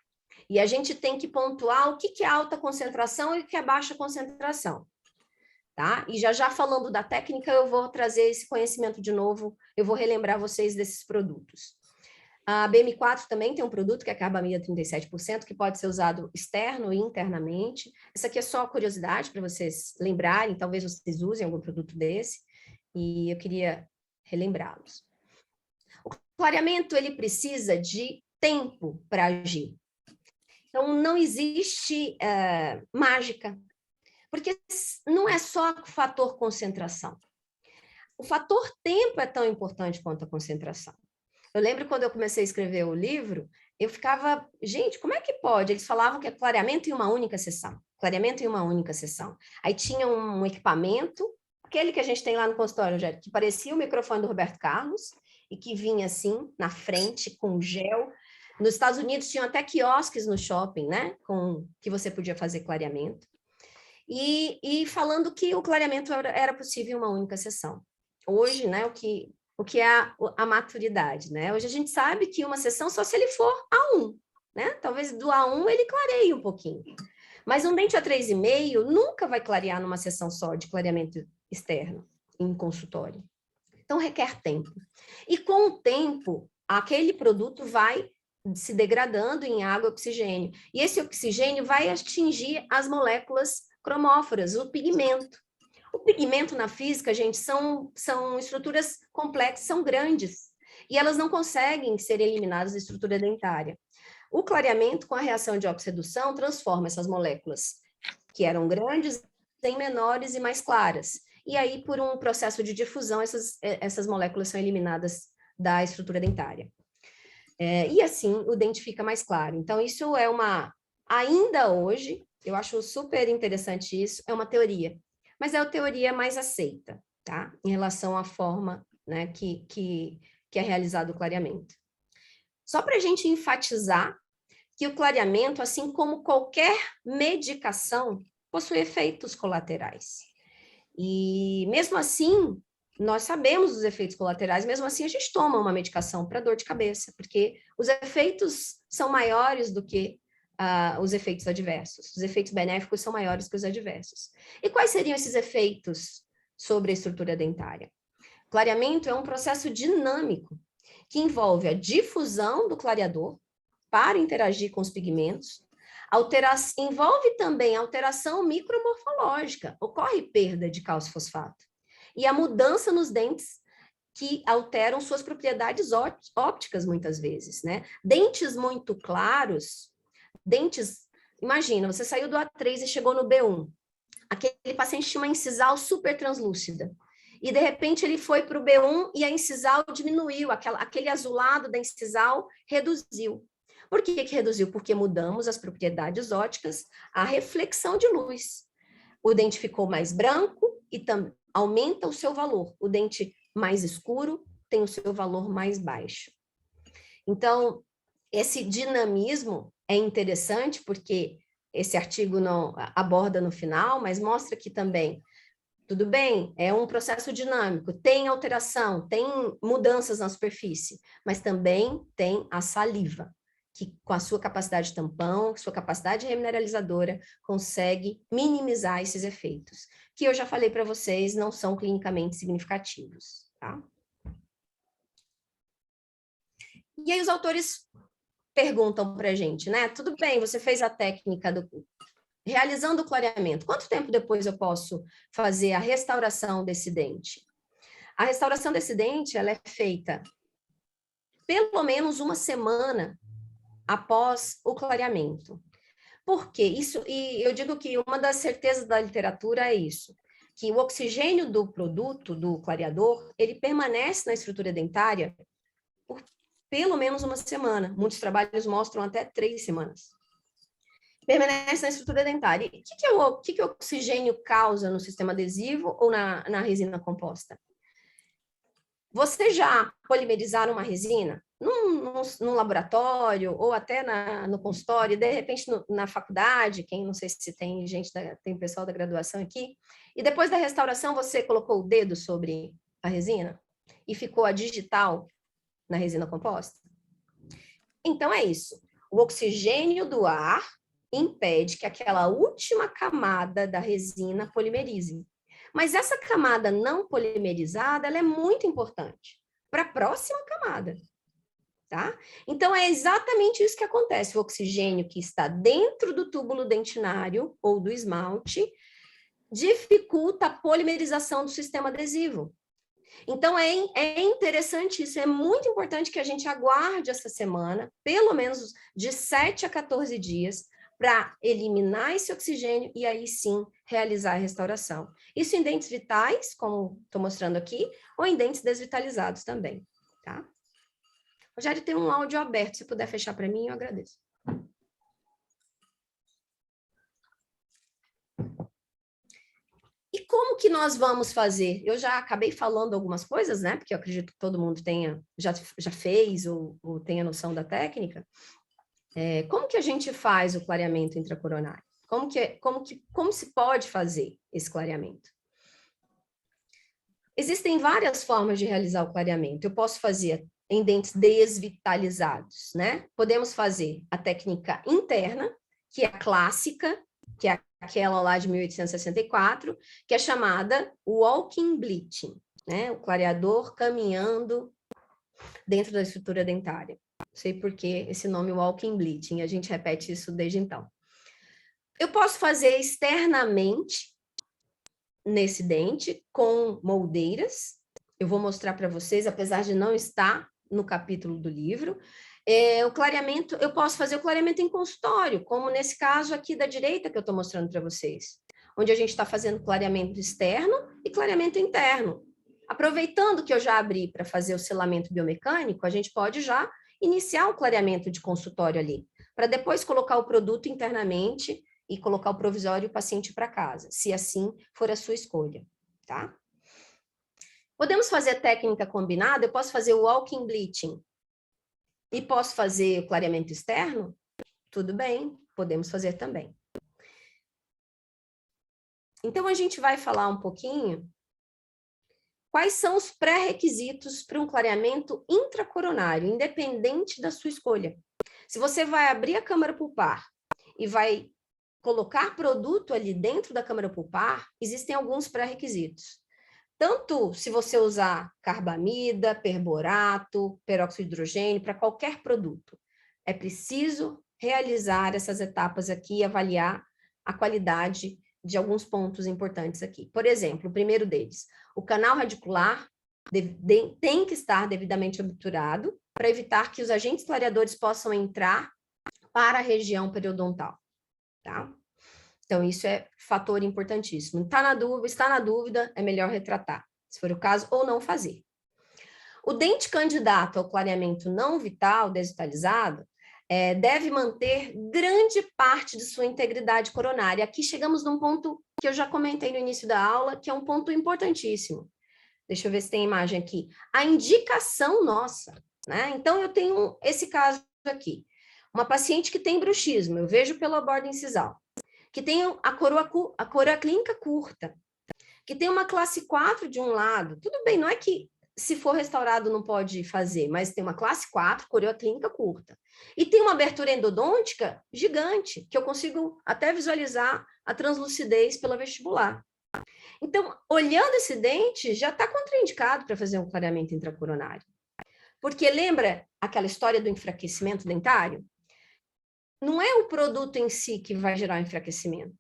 E a gente tem que pontuar o que é alta concentração e o que é baixa concentração. Tá? E já falando da técnica, eu vou trazer esse conhecimento de novo, eu vou relembrar vocês desses produtos. A BM4 também tem um produto que é carbamida 37%, que pode ser usado externo e internamente. Essa aqui é só curiosidade para vocês lembrarem, talvez vocês usem algum produto desse, e eu queria relembrá-los. O clareamento, ele precisa de tempo para agir. Então, não existe mágica, porque não é só o fator concentração. O fator tempo é tão importante quanto a concentração. Eu lembro quando eu comecei a escrever o livro, eu ficava, gente, como é que pode? Eles falavam que é clareamento em uma única sessão. Clareamento em uma única sessão. Aí tinha um equipamento, aquele que a gente tem lá no consultório, que parecia o microfone do Roberto Carlos, e que vinha assim, na frente, com gel. Nos Estados Unidos tinham até quiosques no shopping, né? Que você podia fazer clareamento. E falando que o clareamento era possível em uma única sessão. Hoje, né, o que é a maturidade, né? Hoje a gente sabe que uma sessão só se ele for A1, né? Talvez do A1 ele clareie um pouquinho. Mas um dente A3,5 nunca vai clarear numa sessão só de clareamento externo, em consultório. Então, requer tempo. E com o tempo, aquele produto vai se degradando em água e oxigênio. E esse oxigênio vai atingir as moléculas cromóforas, o pigmento. O pigmento na física, gente, são estruturas complexas, são grandes, e elas não conseguem ser eliminadas da estrutura dentária. O clareamento, com a reação de oxirredução, transforma essas moléculas, que eram grandes, em menores e mais claras. E aí, por um processo de difusão, essas moléculas são eliminadas da estrutura dentária. E assim, o dente fica mais claro. Então, isso é ainda hoje, eu acho super interessante isso, é uma teoria. Mas é a teoria mais aceita, tá? Em relação à forma, né, que é realizado o clareamento. Só para a gente enfatizar que o clareamento, assim como qualquer medicação, possui efeitos colaterais. E mesmo assim, nós sabemos os efeitos colaterais, mesmo assim a gente toma uma medicação para dor de cabeça, porque os efeitos são maiores do que os efeitos adversos. Os efeitos benéficos são maiores que os adversos. E quais seriam esses efeitos sobre a estrutura dentária? Clareamento é um processo dinâmico que envolve a difusão do clareador para interagir com os pigmentos, envolve também alteração micromorfológica, ocorre perda de cálcio fosfato, e a mudança nos dentes que alteram suas propriedades ópticas muitas vezes, né? Dentes muito claros, imagina, você saiu do A3 e chegou no B1, aquele paciente tinha uma incisal super translúcida, e de repente ele foi para o B1 e a incisal diminuiu, aquele azulado da incisal reduziu. Por que reduziu? Porque mudamos as propriedades ópticas, a reflexão de luz. O dente ficou mais branco e aumenta o seu valor. O dente mais escuro tem o seu valor mais baixo. Então, esse dinamismo é interessante porque esse artigo não aborda no final, mas mostra que também Tudo bem, é um processo dinâmico, tem alteração, tem mudanças na superfície, mas também tem a saliva, que com a sua capacidade tampão, sua capacidade remineralizadora, consegue minimizar esses efeitos, que eu já falei para vocês, não são clinicamente significativos, tá? E aí os autores perguntam para a gente, né? Tudo bem, você fez a técnica realizando o clareamento. Quanto tempo depois eu posso fazer a restauração desse dente? A restauração desse dente, ela é feita pelo menos uma semana após o clareamento. Por quê? Isso, e eu digo que uma das certezas da literatura é isso, que o oxigênio do produto, do clareador, ele permanece na estrutura dentária por pelo menos uma semana. Muitos trabalhos mostram até 3 semanas. Permanece na estrutura dentária. O que o oxigênio causa no sistema adesivo ou na resina composta? Você já polimerizaram uma resina num laboratório ou até no consultório, de repente na faculdade, quem não sei se tem gente, tem pessoal da graduação aqui, e depois da restauração você colocou o dedo sobre a resina e ficou a digital na resina composta? Então é isso. O oxigênio do ar impede que aquela última camada da resina polimerize. Mas essa camada não polimerizada, ela é muito importante para a próxima camada, tá? Então, é exatamente isso que acontece. O oxigênio que está dentro do túbulo dentinário ou do esmalte dificulta a polimerização do sistema adesivo. Então, é interessante isso, é muito importante que a gente aguarde essa semana, pelo menos de 7 a 14 dias, para eliminar esse oxigênio e aí sim realizar a restauração. Isso em dentes vitais, como estou mostrando aqui, ou em dentes desvitalizados também, tá? Rogério, tem um áudio aberto, se puder fechar para mim, eu agradeço. E como que nós vamos fazer? Eu já acabei falando algumas coisas, né? Porque eu acredito que todo mundo já fez ou tenha noção da técnica. Como que a gente faz o clareamento intracoronário? Como se pode fazer esse clareamento? Existem várias formas de realizar o clareamento. Eu posso fazer em dentes desvitalizados, né? Podemos fazer a técnica interna, que é a clássica, que é aquela lá de 1864, que é chamada walking bleaching, né? O clareador caminhando dentro da estrutura dentária. Não sei por que esse nome walking bleaching, a gente repete isso desde então. Eu posso fazer externamente nesse dente com moldeiras. Eu vou mostrar para vocês, apesar de não estar no capítulo do livro. O clareamento, eu posso fazer o clareamento em consultório, como nesse caso aqui da direita que eu estou mostrando para vocês, onde a gente está fazendo clareamento externo e clareamento interno. Aproveitando que eu já abri para fazer o selamento biomecânico, a gente pode já iniciar o clareamento de consultório ali, para depois colocar o produto internamente e colocar o provisório e o paciente para casa, se assim for a sua escolha, tá? Podemos fazer técnica combinada, eu posso fazer o walking bleaching e posso fazer o clareamento externo? Tudo bem, podemos fazer também. Então, a gente vai falar um pouquinho quais são os pré-requisitos para um clareamento intracoronário, independente da sua escolha. Se você vai abrir a câmara pulpar e vai colocar produto ali dentro da câmara pulpar, existem alguns pré-requisitos. Tanto se você usar carbamida, perborato, peróxido de hidrogênio, para qualquer produto, é preciso realizar essas etapas aqui e avaliar a qualidade de alguns pontos importantes aqui. Por exemplo, o primeiro deles, o canal radicular tem que estar devidamente obturado para evitar que os agentes clareadores possam entrar para a região periodontal, tá? Então, isso é fator importantíssimo. Está na dúvida, é melhor retratar, se for o caso, ou não fazer. O dente candidato ao clareamento não vital, desvitalizado, deve manter grande parte de sua integridade coronária. Aqui chegamos num ponto que eu já comentei no início da aula, que é um ponto importantíssimo. Deixa eu ver se tem imagem aqui. A indicação nossa, né? Então, eu tenho esse caso aqui. Uma paciente que tem bruxismo, eu vejo pela borda incisal, que tem a coroa clínica curta, que tem uma classe 4 de um lado. Tudo bem, não é que se for restaurado não pode fazer, mas tem uma classe 4, corioclínica curta. E tem uma abertura endodôntica gigante, que eu consigo até visualizar a translucidez pela vestibular. Então, olhando esse dente, já está contraindicado para fazer um clareamento intracoronário. Porque lembra aquela história do enfraquecimento dentário? Não é o produto em si que vai gerar o enfraquecimento,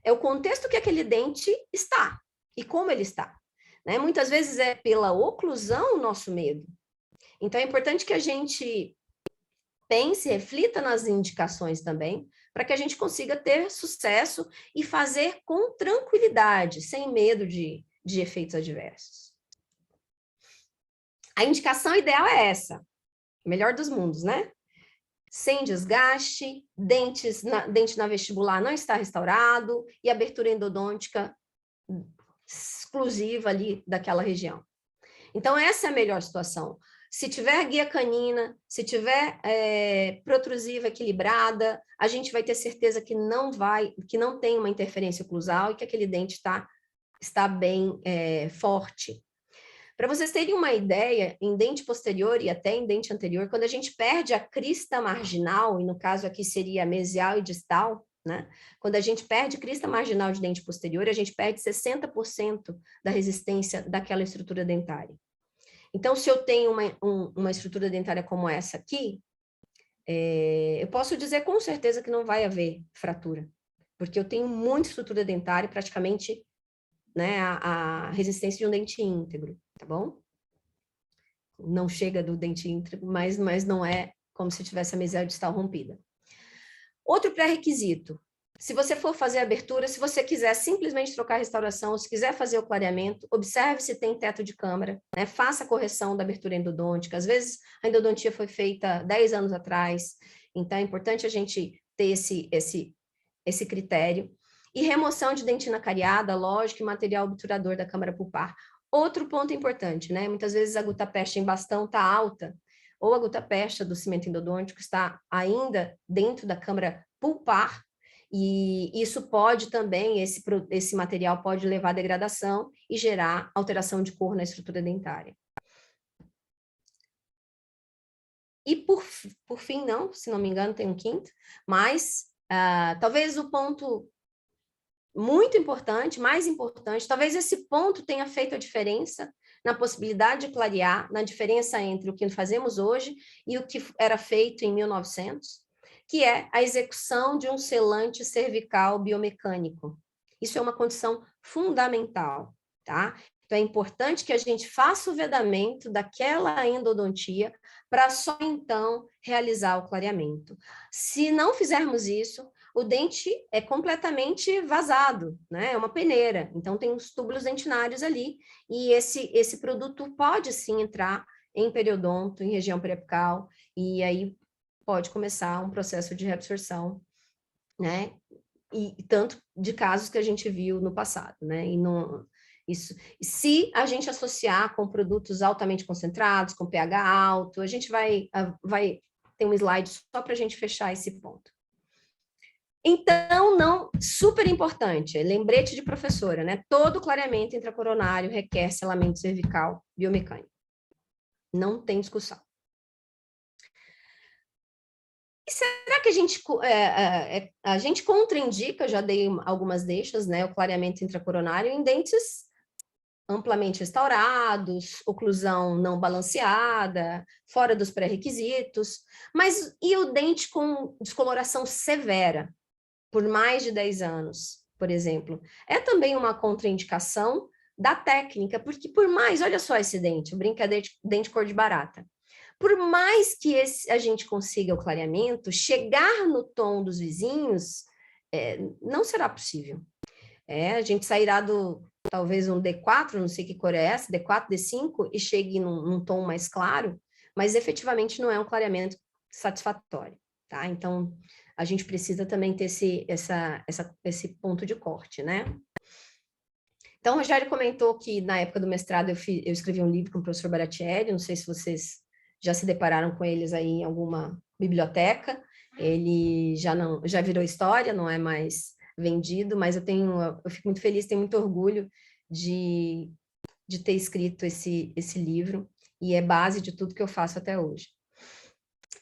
é o contexto que aquele dente está e como ele está. Né? Muitas vezes é pela oclusão o nosso medo. Então, é importante que a gente pense, reflita nas indicações também, para que a gente consiga ter sucesso e fazer com tranquilidade, sem medo de efeitos adversos. A indicação ideal é essa, melhor dos mundos, né? Sem desgaste, dente na vestibular não está restaurado e abertura endodôntica exclusiva ali daquela região. Então, essa é a melhor situação. Se tiver guia canina, se tiver protrusiva equilibrada, a gente vai ter certeza que não tem uma interferência oclusal e que aquele dente está bem forte. Para vocês terem uma ideia, em dente posterior e até em dente anterior, quando a gente perde a crista marginal, e no caso aqui seria mesial e distal, né? Quando a gente perde crista marginal de dente posterior, a gente perde 60% da resistência daquela estrutura dentária. Então, se eu tenho uma estrutura dentária como essa aqui, eu posso dizer com certeza que não vai haver fratura, porque eu tenho muita estrutura dentária, praticamente, né, a resistência de um dente íntegro, tá bom? Não chega do dente íntegro, mas não é como se tivesse a mesial distal rompida. Outro pré-requisito, se você for fazer a abertura, se você quiser simplesmente trocar a restauração, se quiser fazer o clareamento, observe se tem teto de câmara, né? Faça a correção da abertura endodôntica. Às vezes, a endodontia foi feita 10 anos atrás, então é importante a gente ter esse critério. E remoção de dentina cariada, lógico, e material obturador da câmara pulpar. Outro ponto importante, né? Muitas vezes a gutapeste em bastão está alta, ou a gutapeste do cimento endodôntico está ainda dentro da câmara pulpar, e isso pode também, esse material pode levar à degradação e gerar alteração de cor na estrutura dentária. E por fim, se não me engano, tem um quinto, mas talvez o ponto muito importante, mais importante, talvez esse ponto tenha feito a diferença na possibilidade de clarear, na diferença entre o que fazemos hoje e o que era feito em 1900, que é a execução de um selante cervical biomecânico. Isso é uma condição fundamental, tá? Então, é importante que a gente faça o vedamento daquela endodontia para só então realizar o clareamento. Se não fizermos isso, o dente é completamente vazado, né? É uma peneira, então tem os túbulos dentinários ali, e esse produto pode sim entrar em periodonto, em região periapical, e aí pode começar um processo de reabsorção, né? E tanto de casos que a gente viu no passado, né? Isso, se a gente associar com produtos altamente concentrados, com pH alto, a gente vai ter um slide só para a gente fechar esse ponto. Então, super importante, lembrete de professora, né? Todo clareamento intracoronário requer selamento cervical biomecânico. Não tem discussão. E será que a gente contraindica, já dei algumas deixas, né? O clareamento intracoronário em dentes amplamente restaurados, oclusão não balanceada, fora dos pré-requisitos, mas e o dente com descoloração severa? Por mais de 10 anos, por exemplo, é também uma contraindicação da técnica, porque por mais, olha só esse dente, o brincadeira de dente cor de barata, por mais que a gente consiga o clareamento, chegar no tom dos vizinhos não será possível. A gente sairá talvez um D4, não sei que cor é essa, D4, D5, e chegue num tom mais claro, mas efetivamente não é um clareamento satisfatório, tá? Então, a gente precisa também ter esse ponto de corte, né? Então, o Rogério comentou que na época do mestrado eu escrevi um livro com o professor Baratieri, não sei se vocês já se depararam com eles aí em alguma biblioteca, ele já virou história, não é mais vendido, mas eu fico muito feliz, tenho muito orgulho de ter escrito esse livro, e é base de tudo que eu faço até hoje.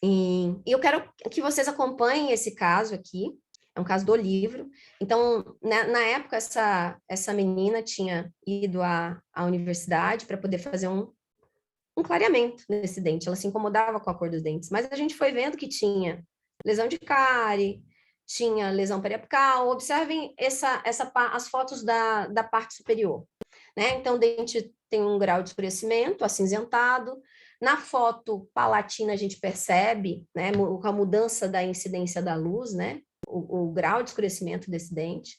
E eu quero que vocês acompanhem esse caso aqui, é um caso do livro. Então, na época, essa menina tinha ido à universidade para poder fazer um clareamento nesse dente, ela se incomodava com a cor dos dentes, mas a gente foi vendo que tinha lesão de cárie, tinha lesão periapical. Observem as fotos da parte superior, né? Então, o dente tem um grau de escurecimento, acinzentado. Na foto palatina, a gente percebe, né, com a mudança da incidência da luz, né, o grau de escurecimento desse dente.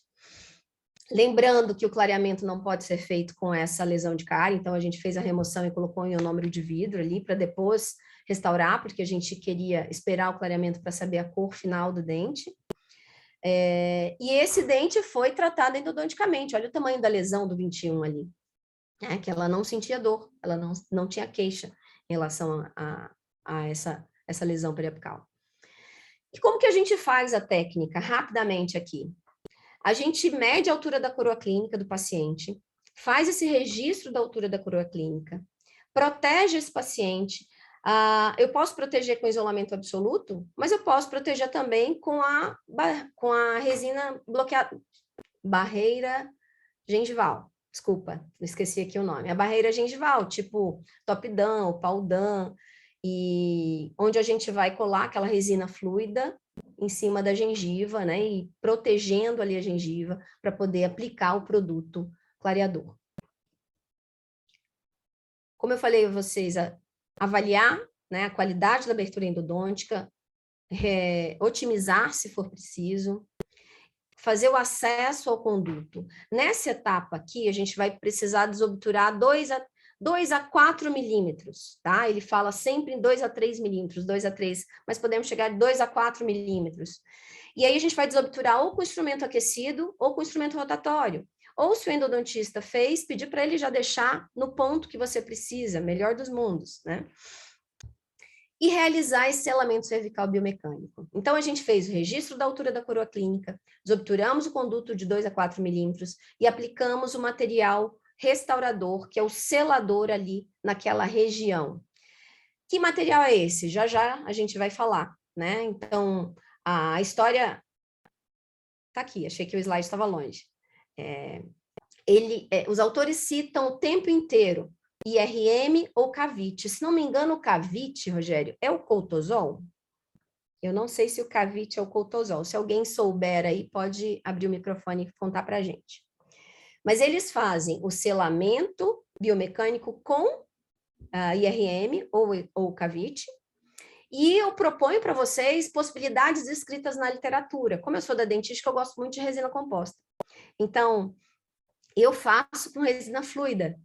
Lembrando que o clareamento não pode ser feito com essa lesão de cárie, então a gente fez a remoção e colocou em ionômero de vidro ali, para depois restaurar, porque a gente queria esperar o clareamento para saber a cor final do dente. E esse dente foi tratado endodonticamente. Olha o tamanho da lesão do 21 ali, né, que ela não sentia dor, ela não tinha queixa em relação a essa lesão periapical. E como que a gente faz a técnica? Rapidamente aqui. A gente mede a altura da coroa clínica do paciente, faz esse registro da altura da coroa clínica, protege esse paciente. Eu posso proteger com isolamento absoluto, mas eu posso proteger também com a resina bloqueada, barreira gengival. Desculpa, esqueci aqui o nome. A barreira gengival, tipo Top-Dan, Pau-Dan, e onde a gente vai colar aquela resina fluida em cima da gengiva, né, e protegendo ali a gengiva para poder aplicar o produto clareador. Como eu falei a vocês, avaliar, né, a qualidade da abertura endodôntica, otimizar se for preciso, fazer o acesso ao conduto. Nessa etapa aqui, a gente vai precisar desobturar 2 a 4 milímetros, tá? Ele fala sempre em 2 a 3 milímetros, 2 a 3, mas podemos chegar a 2 a 4 milímetros. E aí a gente vai desobturar ou com instrumento aquecido ou com instrumento rotatório. Ou se o endodontista fez, pedir para ele já deixar no ponto que você precisa, melhor dos mundos, né? E realizar esse selamento cervical biomecânico. Então, a gente fez o registro da altura da coroa clínica, desobturamos o conduto de 2 a 4 milímetros e aplicamos o material restaurador, que é o selador ali naquela região. Que material é esse? Já já a gente vai falar, né? Então, a história tá aqui, achei que o slide estava longe. Os autores citam o tempo inteiro IRM ou Cavite. Se não me engano, o Cavite, Rogério, é o Coltozol? Eu não sei se o Cavite é o Coltozol. Se alguém souber aí, pode abrir o microfone e contar para a gente. Mas eles fazem o selamento biomecânico com IRM ou Cavite, e eu proponho para vocês possibilidades descritas na literatura. Como eu sou da dentística, eu gosto muito de resina composta. Então, eu faço com resina fluida,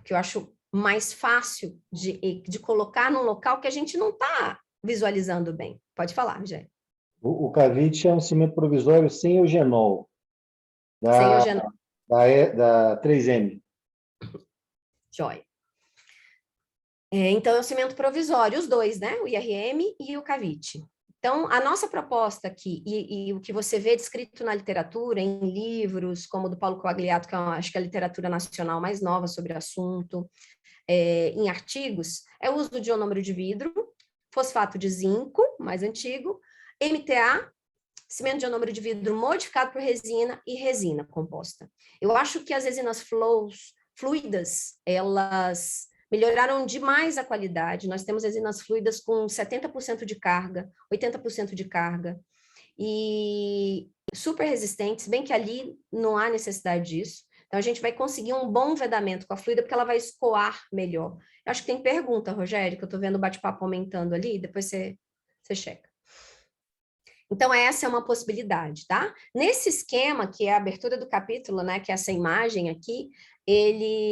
que eu acho mais fácil de colocar num local que a gente não está visualizando bem. Pode falar, Rogério. O Cavite é um cimento provisório sem eugenol, Sem eugenol. da 3M. Joia. Então, é o cimento provisório, os dois, né? O IRM e o Cavite. Então, a nossa proposta aqui, e o que você vê descrito na literatura, em livros, como o do Paulo Coagliato, que eu acho que é a literatura nacional mais nova sobre o assunto, em artigos, é o uso de ionômero de vidro, fosfato de zinco, mais antigo, MTA, cimento de ionômero de vidro modificado por resina e resina composta. Eu acho que as resinas fluidas, elas melhoraram demais a qualidade. Nós temos resinas fluidas com 70% de carga, 80% de carga, e super resistentes, bem que ali não há necessidade disso. Então, a gente vai conseguir um bom vedamento com a fluida, porque ela vai escoar melhor. Eu acho que tem pergunta, Rogério, que eu estou vendo o bate-papo aumentando ali, depois você checa. Então, essa é uma possibilidade, tá? Nesse esquema, que é a abertura do capítulo, né, que é essa imagem aqui,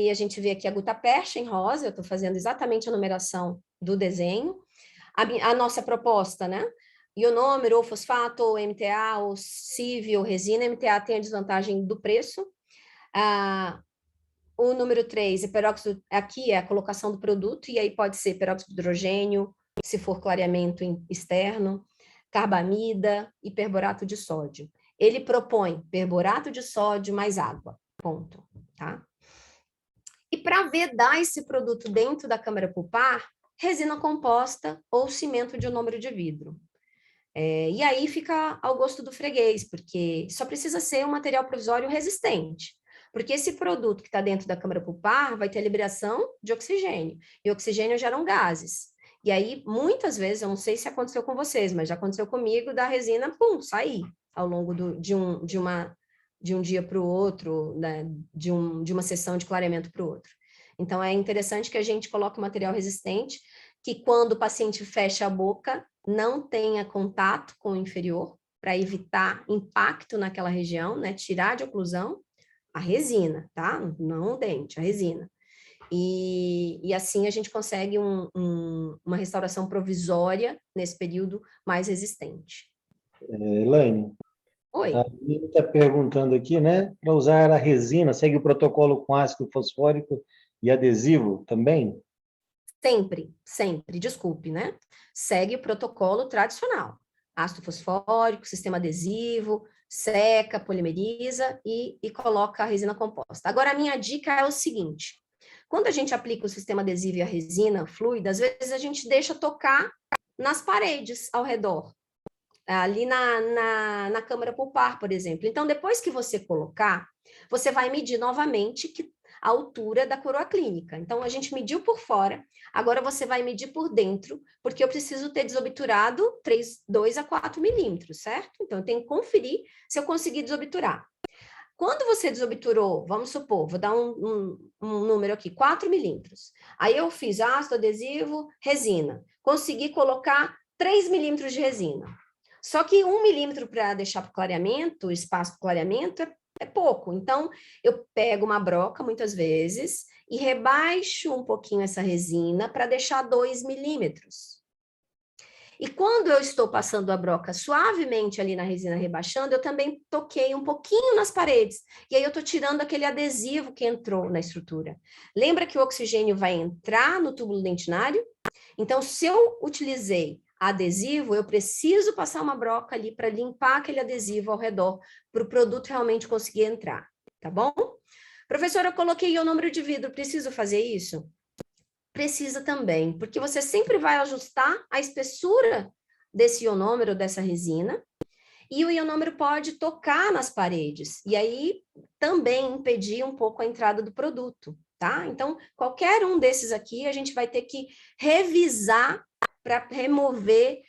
a gente vê aqui a gutapercha em rosa, eu estou fazendo exatamente a numeração do desenho. A nossa proposta, né? Ionômero, ou fosfato, ou MTA, ou CIV, ou resina. MTA tem a desvantagem do preço. O número 3, peróxido, aqui é a colocação do produto, e aí pode ser peróxido de hidrogênio, se for clareamento externo, carbamida e perborato de sódio. Ele propõe perborato de sódio mais água, ponto, tá? E para vedar esse produto dentro da câmara pulpar, resina composta ou cimento de ionômero de vidro. E aí fica ao gosto do freguês, porque só precisa ser um material provisório resistente. Porque esse produto que está dentro da câmara pulpar vai ter a liberação de oxigênio, e oxigênio geram gases. E aí, muitas vezes, eu não sei se aconteceu com vocês, mas já aconteceu comigo, da resina, pum, sair ao longo de um dia para o outro, né, de uma sessão de clareamento para o outro. Então, é interessante que a gente coloque um material resistente, que quando o paciente fecha a boca, não tenha contato com o inferior, para evitar impacto naquela região, né, tirar de oclusão a resina, tá? Não o dente, a resina. E assim a gente consegue uma restauração provisória nesse período mais resistente. Elaine, Oi. a Lili está perguntando aqui, né? Para usar a resina, segue o protocolo com ácido fosfórico e adesivo também? Sempre, sempre, desculpe, né? Segue o protocolo tradicional. Ácido fosfórico, sistema adesivo, seca, polimeriza e coloca a resina composta. Agora, a minha dica é o seguinte: quando a gente aplica o sistema adesivo e a resina fluida, às vezes a gente deixa tocar nas paredes ao redor, ali na câmara pulpar, por exemplo. Então, depois que você colocar, você vai medir novamente a altura da coroa clínica. Então, a gente mediu por fora, agora você vai medir por dentro, porque eu preciso ter desobturado 2 a 4 milímetros, certo? Então, eu tenho que conferir se eu conseguir desobturar. Quando você desobturou, vamos supor, vou dar um número aqui, 4 milímetros. Aí eu fiz ácido adesivo, resina. Consegui colocar 3 milímetros de resina. Só que 1 milímetro para deixar para o clareamento, espaço para clareamento, é pouco. Então, eu pego uma broca, muitas vezes, e rebaixo um pouquinho essa resina para deixar 2 milímetros. E quando eu estou passando a broca suavemente ali na resina rebaixando, eu também toquei um pouquinho nas paredes. E aí eu estou tirando aquele adesivo que entrou na estrutura. Lembra que o oxigênio vai entrar no túbulo dentinário? Então, se eu utilizei adesivo, eu preciso passar uma broca ali para limpar aquele adesivo ao redor, para o produto realmente conseguir entrar, tá bom? Professora, eu coloquei ionômero de vidro, preciso fazer isso? Precisa também, porque você sempre vai ajustar a espessura desse ionômero, dessa resina, e o ionômero pode tocar nas paredes, e aí também impedir um pouco a entrada do produto, tá? Então, qualquer um desses aqui, a gente vai ter que revisar para remover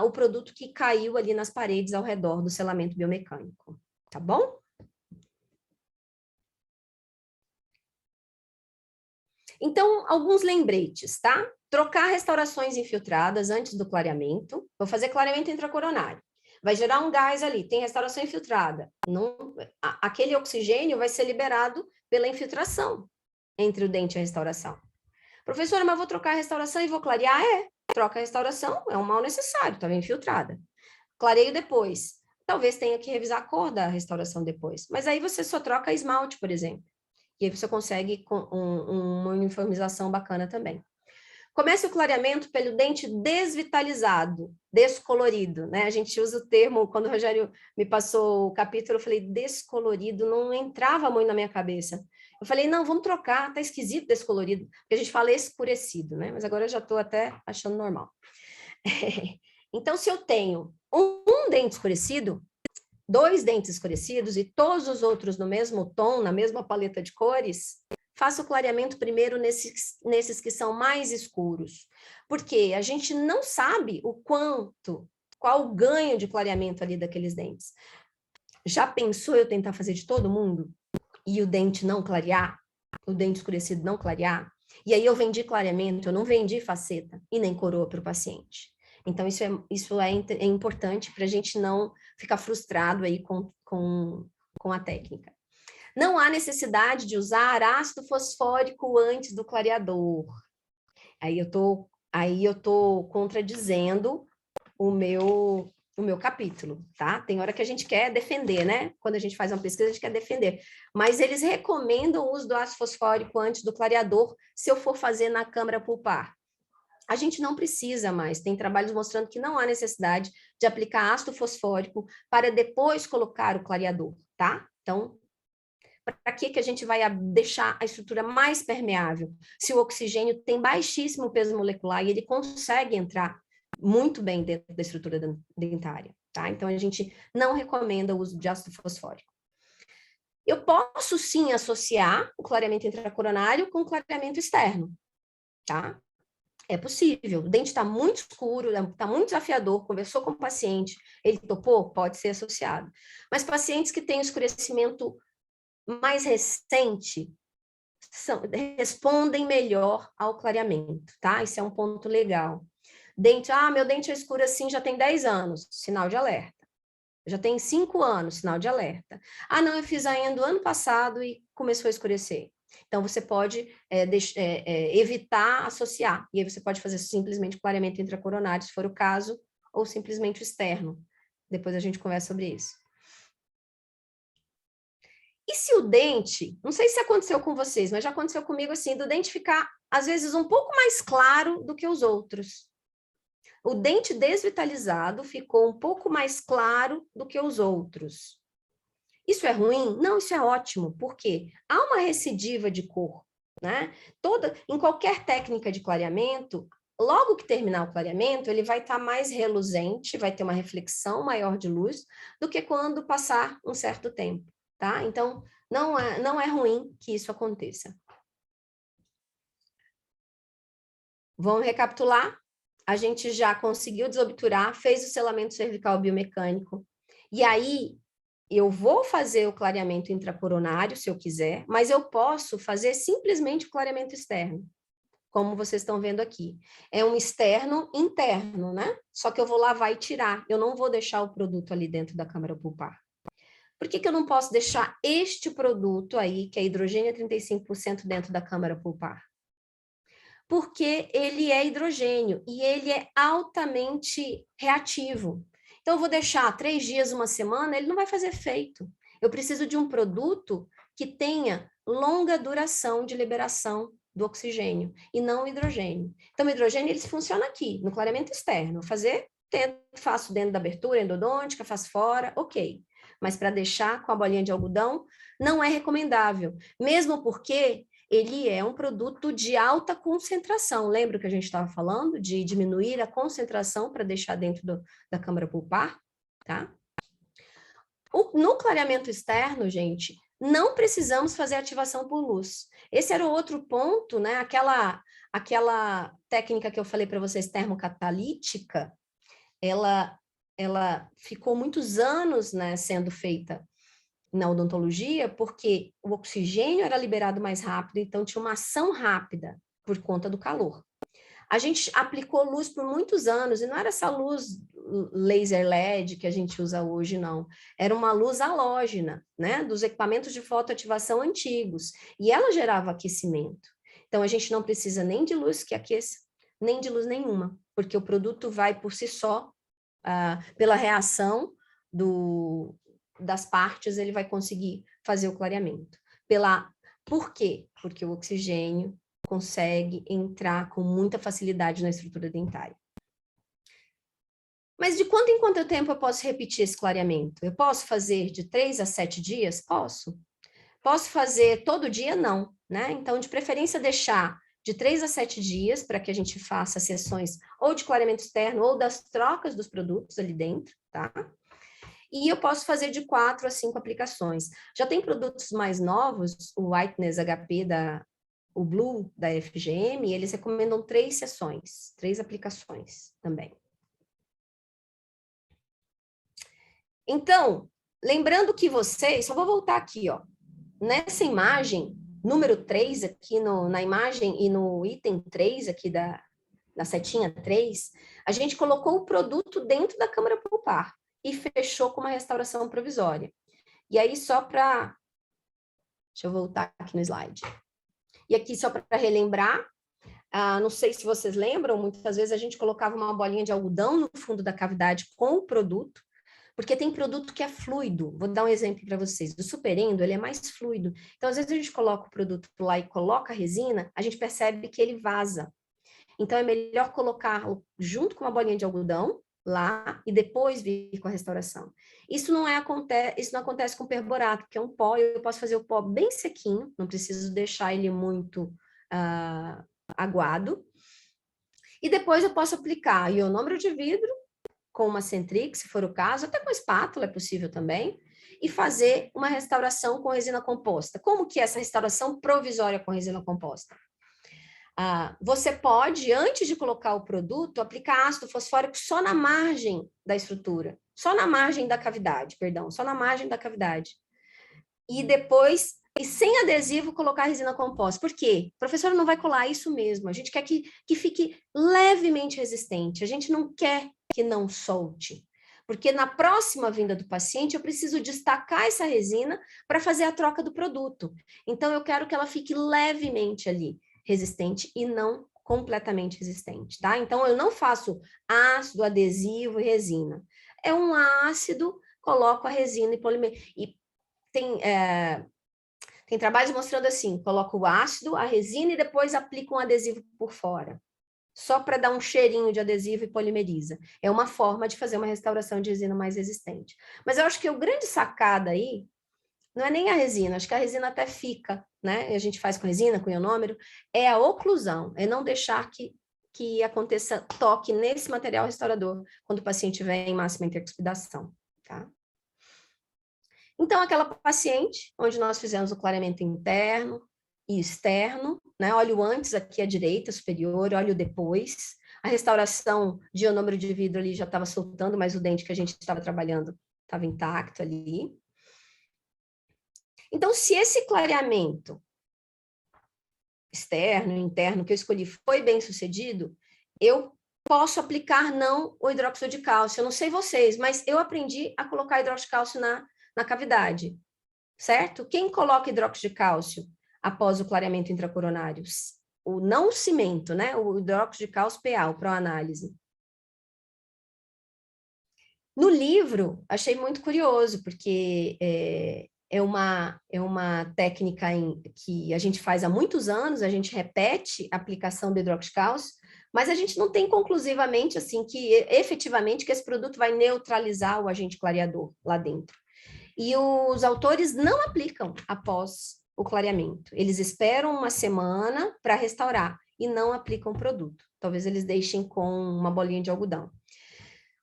o produto que caiu ali nas paredes ao redor do selamento biomecânico, tá bom? Então, alguns lembretes, tá? Trocar restaurações infiltradas antes do clareamento. Vou fazer clareamento intracoronário. Vai gerar um gás ali, tem restauração infiltrada. Aquele oxigênio vai ser liberado pela infiltração entre o dente e a restauração. Professora, mas vou trocar a restauração e vou clarear? Troca a restauração, é um mal necessário, estava infiltrada. Clareio depois. Talvez tenha que revisar a cor da restauração depois. Mas aí você só troca esmalte, por exemplo. E aí você consegue uma uniformização bacana também. Comece o clareamento pelo dente desvitalizado, descolorido, né? A gente usa o termo, quando o Rogério me passou o capítulo, eu falei descolorido, não entrava muito na minha cabeça. Eu falei, não, vamos trocar, tá esquisito descolorido, porque a gente fala escurecido, né? Mas agora eu já estou até achando normal. Então, se eu tenho um dente escurecido, 2 dentes escurecidos e todos os outros no mesmo tom, na mesma paleta de cores, faça o clareamento primeiro nesses que são mais escuros. Porque a gente não sabe qual o ganho de clareamento ali daqueles dentes. Já pensou eu tentar fazer de todo mundo e o dente não clarear? O dente escurecido não clarear? E aí eu vendi clareamento, eu não vendi faceta e nem coroa para o paciente. Então, isso é importante para a gente não ficar frustrado aí com a técnica. Não há necessidade de usar ácido fosfórico antes do clareador. Aí eu tô contradizendo o meu capítulo, tá? Tem hora que a gente quer defender, né? Quando a gente faz uma pesquisa, a gente quer defender. Mas eles recomendam o uso do ácido fosfórico antes do clareador, se eu for fazer na câmara pulpar. A gente não precisa mais, tem trabalhos mostrando que não há necessidade de aplicar ácido fosfórico para depois colocar o clareador, tá? Então, Para que a gente vai deixar a estrutura mais permeável? Se o oxigênio tem baixíssimo peso molecular e ele consegue entrar muito bem dentro da estrutura dentária, tá? Então, a gente não recomenda o uso de ácido fosfórico. Eu posso, sim, associar o clareamento intracoronário com o clareamento externo, tá? É possível. O dente está muito escuro, está muito desafiador, conversou com o paciente, ele topou, pode ser associado. Mas pacientes que têm escurecimento mais recente respondem melhor ao clareamento, tá? Isso é um ponto legal. Dente, meu dente é escuro assim já tem 10 anos, sinal de alerta. Já tem 5 anos, sinal de alerta. Não, eu fiz a endo ano passado e começou a escurecer. Então, você pode evitar associar. E aí você pode fazer simplesmente clareamento intracoronário, se for o caso, ou simplesmente o externo. Depois a gente conversa sobre isso. E se o dente, não sei se aconteceu com vocês, mas já aconteceu comigo assim, do dente ficar, às vezes, um pouco mais claro do que os outros. O dente desvitalizado ficou um pouco mais claro do que os outros. Isso é ruim? Não, isso é ótimo. Por quê? Há uma recidiva de cor, né? Em qualquer técnica de clareamento, logo que terminar o clareamento, ele vai estar mais reluzente, vai ter uma reflexão maior de luz do que quando passar um certo tempo, tá? Então, não é ruim que isso aconteça. Vamos recapitular? A gente já conseguiu desobturar, fez o selamento cervical biomecânico, e aí eu vou fazer o clareamento intracoronário, se eu quiser, mas eu posso fazer simplesmente o clareamento externo, como vocês estão vendo aqui. É um externo interno, né? Só que eu vou lavar e tirar, eu não vou deixar o produto ali dentro da câmara pulpar. Por que eu não posso deixar este produto aí, que é hidrogênio a 35% dentro da câmara pulpar? Porque ele é hidrogênio e ele é altamente reativo. Então, eu vou deixar 3 dias, uma semana, ele não vai fazer efeito. Eu preciso de um produto que tenha longa duração de liberação do oxigênio e não o hidrogênio. Então, o hidrogênio, ele funciona aqui, no clareamento externo. Faço dentro da abertura endodôntica, faço fora, ok. Mas para deixar com a bolinha de algodão, não é recomendável. Mesmo porque ele é um produto de alta concentração. Lembra que a gente estava falando de diminuir a concentração para deixar dentro da câmara pulpar? Tá? No clareamento externo, gente, não precisamos fazer ativação por luz. Esse era o outro ponto, né? Aquela técnica que eu falei para vocês, termocatalítica, ela ficou muitos anos, né, sendo feita na odontologia, porque o oxigênio era liberado mais rápido, então tinha uma ação rápida por conta do calor. A gente aplicou luz por muitos anos, e não era essa luz laser LED que a gente usa hoje, não. Era uma luz halógena, né, dos equipamentos de fotoativação antigos, e ela gerava aquecimento. Então, a gente não precisa nem de luz que aqueça, nem de luz nenhuma, porque o produto vai por si só, pela reação das partes, ele vai conseguir fazer o clareamento. Por quê? Porque o oxigênio consegue entrar com muita facilidade na estrutura dentária. Mas de quanto em quanto tempo eu posso repetir esse clareamento? Eu posso fazer de 3 a 7 dias? Posso. Posso fazer todo dia? Não, né? Então, de preferência, deixar de 3 a 7 dias para que a gente faça sessões ou de clareamento externo ou das trocas dos produtos ali dentro, tá? E eu posso fazer de 4 a 5 aplicações. Já tem produtos mais novos, o Whiteness HP, o Blue da FGM, eles recomendam 3 sessões, 3 aplicações também. Então, lembrando que vocês, só vou voltar aqui, ó, nessa imagem, número 3 aqui na imagem e no item 3 aqui da setinha 3, a gente colocou o produto dentro da câmara pulpar e fechou com uma restauração provisória. E aí, só para... Deixa eu voltar aqui no slide. E aqui, só para relembrar, não sei se vocês lembram, muitas vezes a gente colocava uma bolinha de algodão no fundo da cavidade com o produto, porque tem produto que é fluido. Vou dar um exemplo para vocês. O Superendo, ele é mais fluido. Então, às vezes a gente coloca o produto lá e coloca a resina, a gente percebe que ele vaza. Então, é melhor colocá-lo junto com uma bolinha de algodão, lá e depois vir com a restauração. Isso não acontece com perborato, porque é um pó, eu posso fazer o pó bem sequinho, não preciso deixar ele muito aguado. E depois eu posso aplicar ionômero de vidro com uma Centrix, se for o caso, até com espátula é possível também, e fazer uma restauração com resina composta. Como que é essa restauração provisória com resina composta? Você pode, antes de colocar o produto, aplicar ácido fosfórico só na margem da estrutura, só na margem da cavidade, perdão, só na margem da cavidade. E depois, e sem adesivo, colocar a resina composta. Por quê? O professor não vai colar isso mesmo, a gente quer que fique levemente resistente, a gente não quer que não solte. Porque na próxima vinda do paciente, eu preciso destacar essa resina para fazer a troca do produto. Então, eu quero que ela fique levemente ali resistente e não completamente resistente, tá? Então, eu não faço ácido, adesivo e resina. É um ácido, coloco a resina e polimerizo. E tem trabalhos mostrando assim, coloco o ácido, a resina e depois aplico um adesivo por fora. Só para dar um cheirinho de adesivo e polimeriza. É uma forma de fazer uma restauração de resina mais resistente. Mas eu acho que o grande sacada aí não é nem a resina, acho que a resina até fica, né? A gente faz com resina, com ionômero, é a oclusão, é não deixar que aconteça toque nesse material restaurador quando o paciente vem em máxima intercuspidação, tá? Então, aquela paciente, onde nós fizemos o clareamento interno e externo, né? Olha o antes aqui à direita, superior, olha o depois. A restauração de ionômero de vidro ali já estava soltando, mas o dente que a gente estava trabalhando estava intacto ali. Então, se esse clareamento externo e interno que eu escolhi foi bem sucedido, eu posso aplicar não o hidróxido de cálcio. Eu não sei vocês, mas eu aprendi a colocar hidróxido de cálcio na cavidade, certo? Quem coloca hidróxido de cálcio após o clareamento intracoronário? Não o cimento, né? O hidróxido de cálcio PA, o proanálise. No livro, achei muito curioso, porque é uma técnica que a gente faz há muitos anos, a gente repete a aplicação do hidróxido de cálcio, mas a gente não tem conclusivamente, assim, que efetivamente que esse produto vai neutralizar o agente clareador lá dentro. E os autores não aplicam após o clareamento. Eles esperam uma semana para restaurar e não aplicam o produto. Talvez eles deixem com uma bolinha de algodão.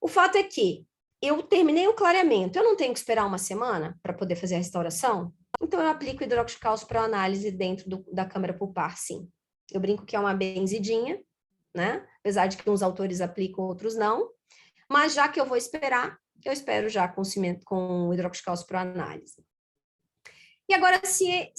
O fato é que eu terminei o clareamento, eu não tenho que esperar uma semana para poder fazer a restauração? Então, eu aplico hidróxido de cálcio para análise dentro da câmara pulpar, sim. Eu brinco que é uma benzidinha, né? Apesar de que uns autores aplicam, outros não. Mas já que eu vou esperar, eu espero já com o hidróxido de cálcio para análise. E agora, se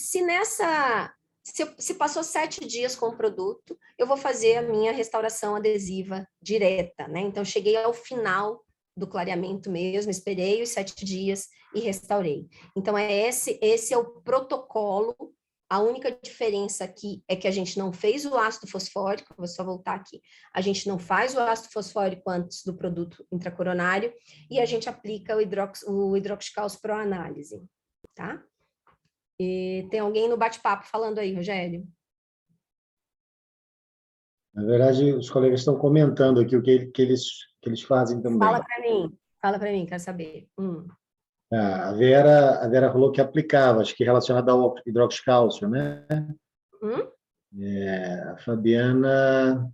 passou 7 dias com o produto, eu vou fazer a minha restauração adesiva direta, né? Então, cheguei ao final do clareamento mesmo, esperei os 7 dias e restaurei. Então, esse é o protocolo. A única diferença aqui é que a gente não fez o ácido fosfórico, vou só voltar aqui, a gente não faz o ácido fosfórico antes do produto intracoronário e a gente aplica o hidróxido de cálcio para análise, tá? E tem alguém no bate-papo falando aí, Rogério? Na verdade, os colegas estão comentando aqui o que eles fazem também. Fala para mim, quero saber. A Vera falou que aplicava, acho que relacionado ao hidróxido de cálcio, né? A Fabiana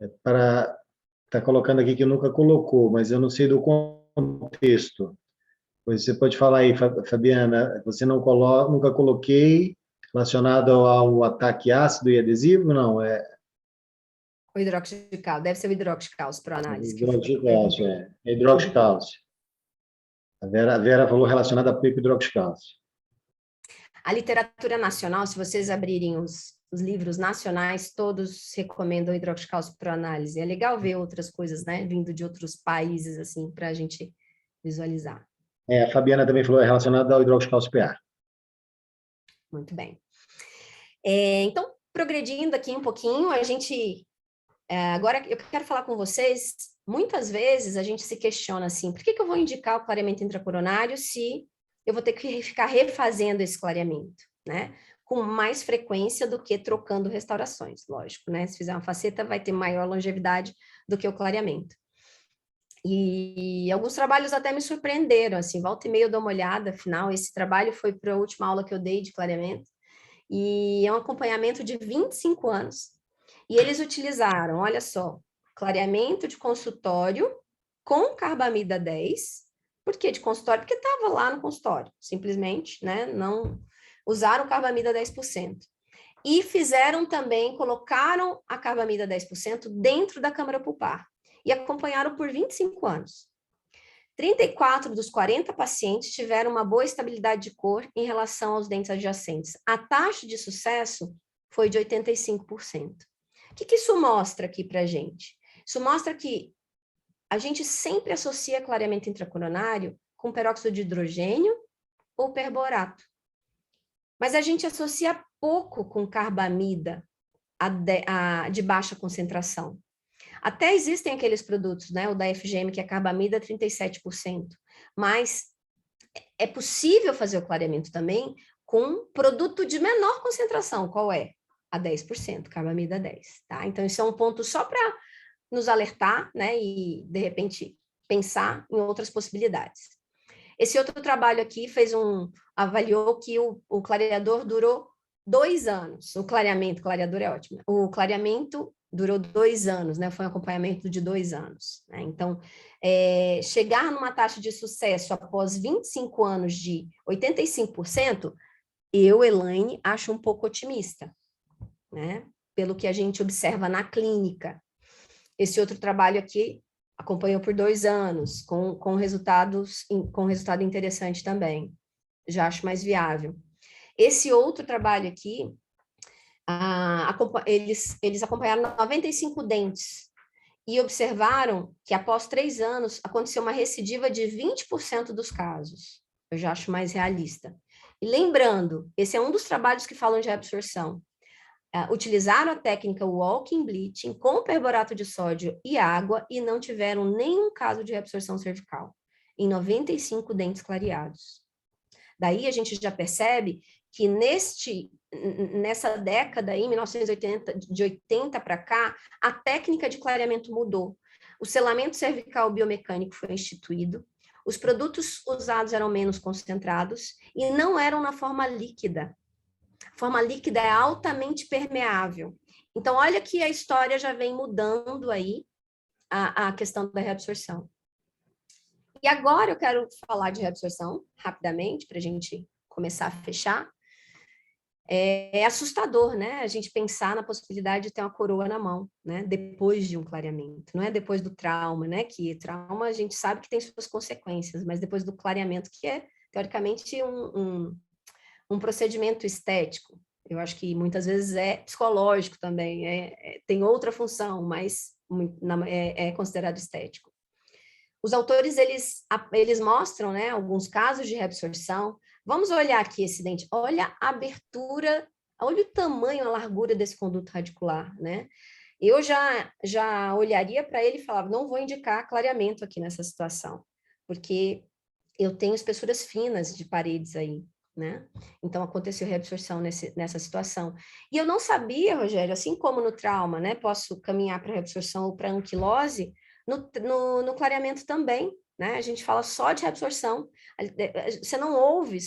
está colocando aqui que nunca colocou, mas eu não sei do contexto. Pois você pode falar aí, Fabiana, você não coloca, nunca coloquei relacionado ao ataque ácido e adesivo? Não, O hidróxido de cálcio, deve ser o hidróxido de cálcio para análise. Hidróxido de cálcio, hidróxido de cálcio. A Vera falou relacionado a aplico hidróxido de cálcio. A literatura nacional, se vocês abrirem os livros nacionais, todos recomendam hidróxido de cálcio para análise. É legal ver outras coisas, né, vindo de outros países, assim, para a gente visualizar. A Fabiana também falou relacionado ao hidróxido de cálcio PA. Muito bem. Então, progredindo aqui um pouquinho, agora eu quero falar com vocês, muitas vezes a gente se questiona assim, por que eu vou indicar o clareamento intracoronário se eu vou ter que ficar refazendo esse clareamento, né? Com mais frequência do que trocando restaurações, lógico, né? Se fizer uma faceta, vai ter maior longevidade do que o clareamento. E alguns trabalhos até me surpreenderam, assim, volta e meia eu dou uma olhada, afinal, esse trabalho foi para a última aula que eu dei de clareamento, e é um acompanhamento de 25 anos, e eles utilizaram, olha só, clareamento de consultório com carbamida 10. Por que de consultório? Porque estava lá no consultório, simplesmente, né, não usaram carbamida 10%. E fizeram também, colocaram a carbamida 10% dentro da câmara pulpar, e acompanharam por 25 anos. 34 dos 40 pacientes tiveram uma boa estabilidade de cor em relação aos dentes adjacentes. A taxa de sucesso foi de 85%. O que isso mostra aqui para a gente? Isso mostra que a gente sempre associa clareamento intracoronário com peróxido de hidrogênio ou perborato. Mas a gente associa pouco com carbamida de baixa concentração. Até existem aqueles produtos, né? O da FGM, que é carbamida 37%. Mas é possível fazer o clareamento também com produto de menor concentração. Qual é? A 10%, carbamida 10, tá? Então, isso é um ponto só para nos alertar, né? E, de repente, pensar em outras possibilidades. Esse outro trabalho aqui avaliou que o clareador durou 2 anos. O clareador é ótimo. O clareamento durou 2 anos, né? Foi um acompanhamento de 2 anos. Né? Então, chegar numa taxa de sucesso após 25 anos de 85%, eu, Elaine, acho um pouco otimista, né? Pelo que a gente observa na clínica. Esse outro trabalho aqui acompanhou por 2 anos, com resultado interessante também. Já acho mais viável. Esse outro trabalho aqui, eles acompanharam 95 dentes e observaram que após 3 anos aconteceu uma recidiva de 20% dos casos. Eu já acho mais realista. E lembrando, esse é um dos trabalhos que falam de reabsorção. Utilizaram a técnica walking bleaching com perborato de sódio e água e não tiveram nenhum caso de reabsorção cervical em 95 dentes clareados. Daí a gente já percebe que nessa década aí, 1980, de 80 para cá, a técnica de clareamento mudou. O selamento cervical biomecânico foi instituído, os produtos usados eram menos concentrados e não eram na forma líquida. A forma líquida é altamente permeável. Então, olha que a história já vem mudando aí a questão da reabsorção. E agora eu quero falar de reabsorção, rapidamente, para a gente começar a fechar. É assustador, né? A gente pensar na possibilidade de ter uma coroa na mão, né? Depois de um clareamento. Não é depois do trauma, né? Que trauma a gente sabe que tem suas consequências, mas depois do clareamento, que é, teoricamente, um procedimento estético. Eu acho que muitas vezes é psicológico também, tem outra função, mas é considerado estético. Os autores, eles mostram, né, alguns casos de reabsorção. Vamos olhar aqui esse dente. Olha a abertura, olha o tamanho, a largura desse conduto radicular, né? Eu já olharia para ele e falava, não vou indicar clareamento aqui nessa situação, porque eu tenho espessuras finas de paredes aí, né? Então, aconteceu reabsorção nessa situação. E eu não sabia, Rogério, assim como no trauma, né? Posso caminhar para reabsorção ou para anquilose, no clareamento também, né? A gente fala só de reabsorção. Você não ouve,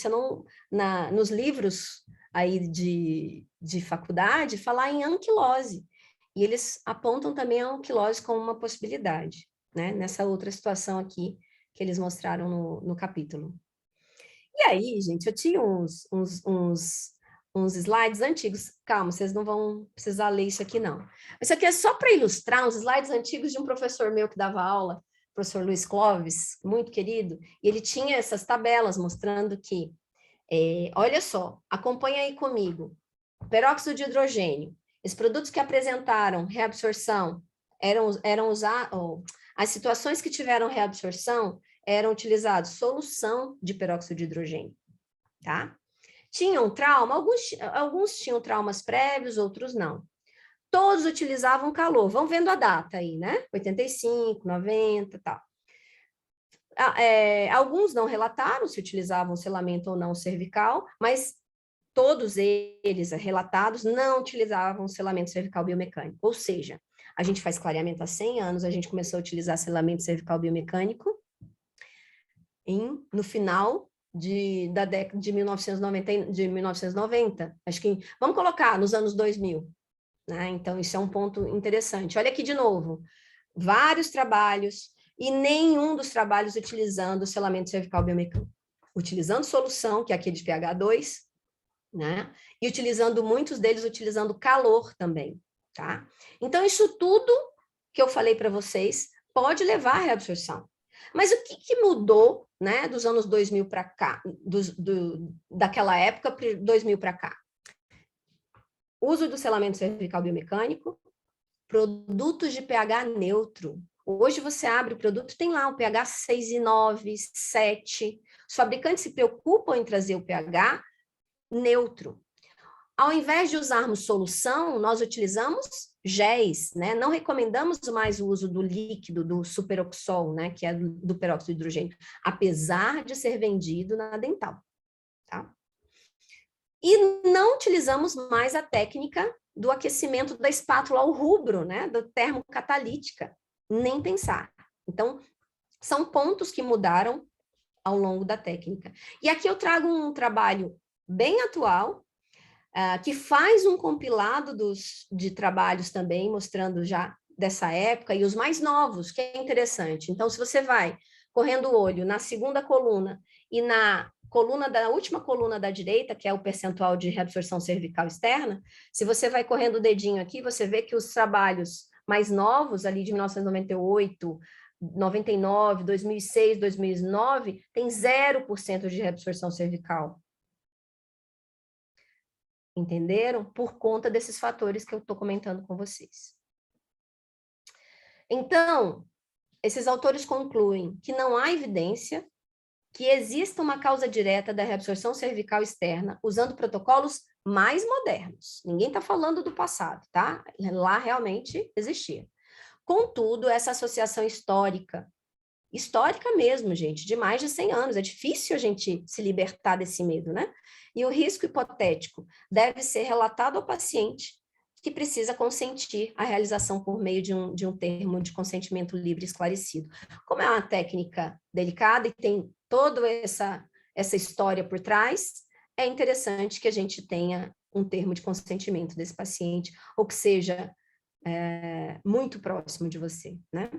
nos livros aí de faculdade, falar em anquilose. E eles apontam também a anquilose como uma possibilidade, né? Nessa outra situação aqui que eles mostraram no capítulo. E aí, gente, eu tinha uns slides antigos. Calma, vocês não vão precisar ler isso aqui, não. Isso aqui é só para ilustrar uns slides antigos de um professor meu que dava aula, professor Luiz Clóvis, muito querido, e ele tinha essas tabelas mostrando que, olha só, acompanha aí comigo, peróxido de hidrogênio, esses produtos que apresentaram reabsorção eram usados, as situações que tiveram reabsorção eram utilizados solução de peróxido de hidrogênio, tá? Tinham trauma, alguns tinham traumas prévios, outros não. Todos utilizavam calor, vão vendo a data aí, né? 85, 90, tal. Alguns não relataram se utilizavam selamento ou não cervical, mas todos eles relatados não utilizavam selamento cervical biomecânico, ou seja, A gente faz clareamento há 100 anos, a gente começou a utilizar selamento cervical biomecânico no final da década de 1990, acho que, vamos colocar, nos anos 2000, né? Então, isso é um ponto interessante. Olha aqui de novo, vários trabalhos, e nenhum dos trabalhos utilizando o selamento cervical biomecânico. Utilizando solução, que é aquele de pH 2, né? E utilizando muitos deles utilizando calor também, tá? Então, isso tudo que eu falei para vocês pode levar à reabsorção. Mas o que mudou, né, dos anos 2000 para cá, daquela época para 2000 para cá? Uso do selamento cervical biomecânico, produtos de pH neutro. Hoje você abre o produto, tem lá o pH 6,9, 7. Os fabricantes se preocupam em trazer o pH neutro. Ao invés de usarmos solução, nós utilizamos géis, né? Não recomendamos mais o uso do líquido, do superoxol, né? Que é do peróxido de hidrogênio, apesar de ser vendido na dental, tá? E não utilizamos mais a técnica do aquecimento da espátula ao rubro, né? Da termocatalítica, nem pensar. Então, são pontos que mudaram ao longo da técnica. E aqui eu trago um trabalho bem atual, que faz um compilado de trabalhos também, mostrando já dessa época, e os mais novos, que é interessante. Então, se você vai correndo o olho na segunda coluna e na última coluna da direita, que é o percentual de reabsorção cervical externa, se você vai correndo o dedinho aqui, você vê que os trabalhos mais novos, ali de 1998, 99, 2006, 2009, tem 0% de reabsorção cervical. Entenderam? Por conta desses fatores que eu estou comentando com vocês. Então, esses autores concluem que não há evidência que exista uma causa direta da reabsorção cervical externa usando protocolos mais modernos. Ninguém está falando do passado, tá? Lá realmente existia. Contudo, essa associação histórica mesmo, gente, de mais de 100 anos, é difícil a gente se libertar desse medo, né? E o risco hipotético deve ser relatado ao paciente que precisa consentir a realização por meio de um termo de consentimento livre e esclarecido. Como é uma técnica delicada e tem toda essa história por trás, é interessante que a gente tenha um termo de consentimento desse paciente, ou que seja muito próximo de você, né?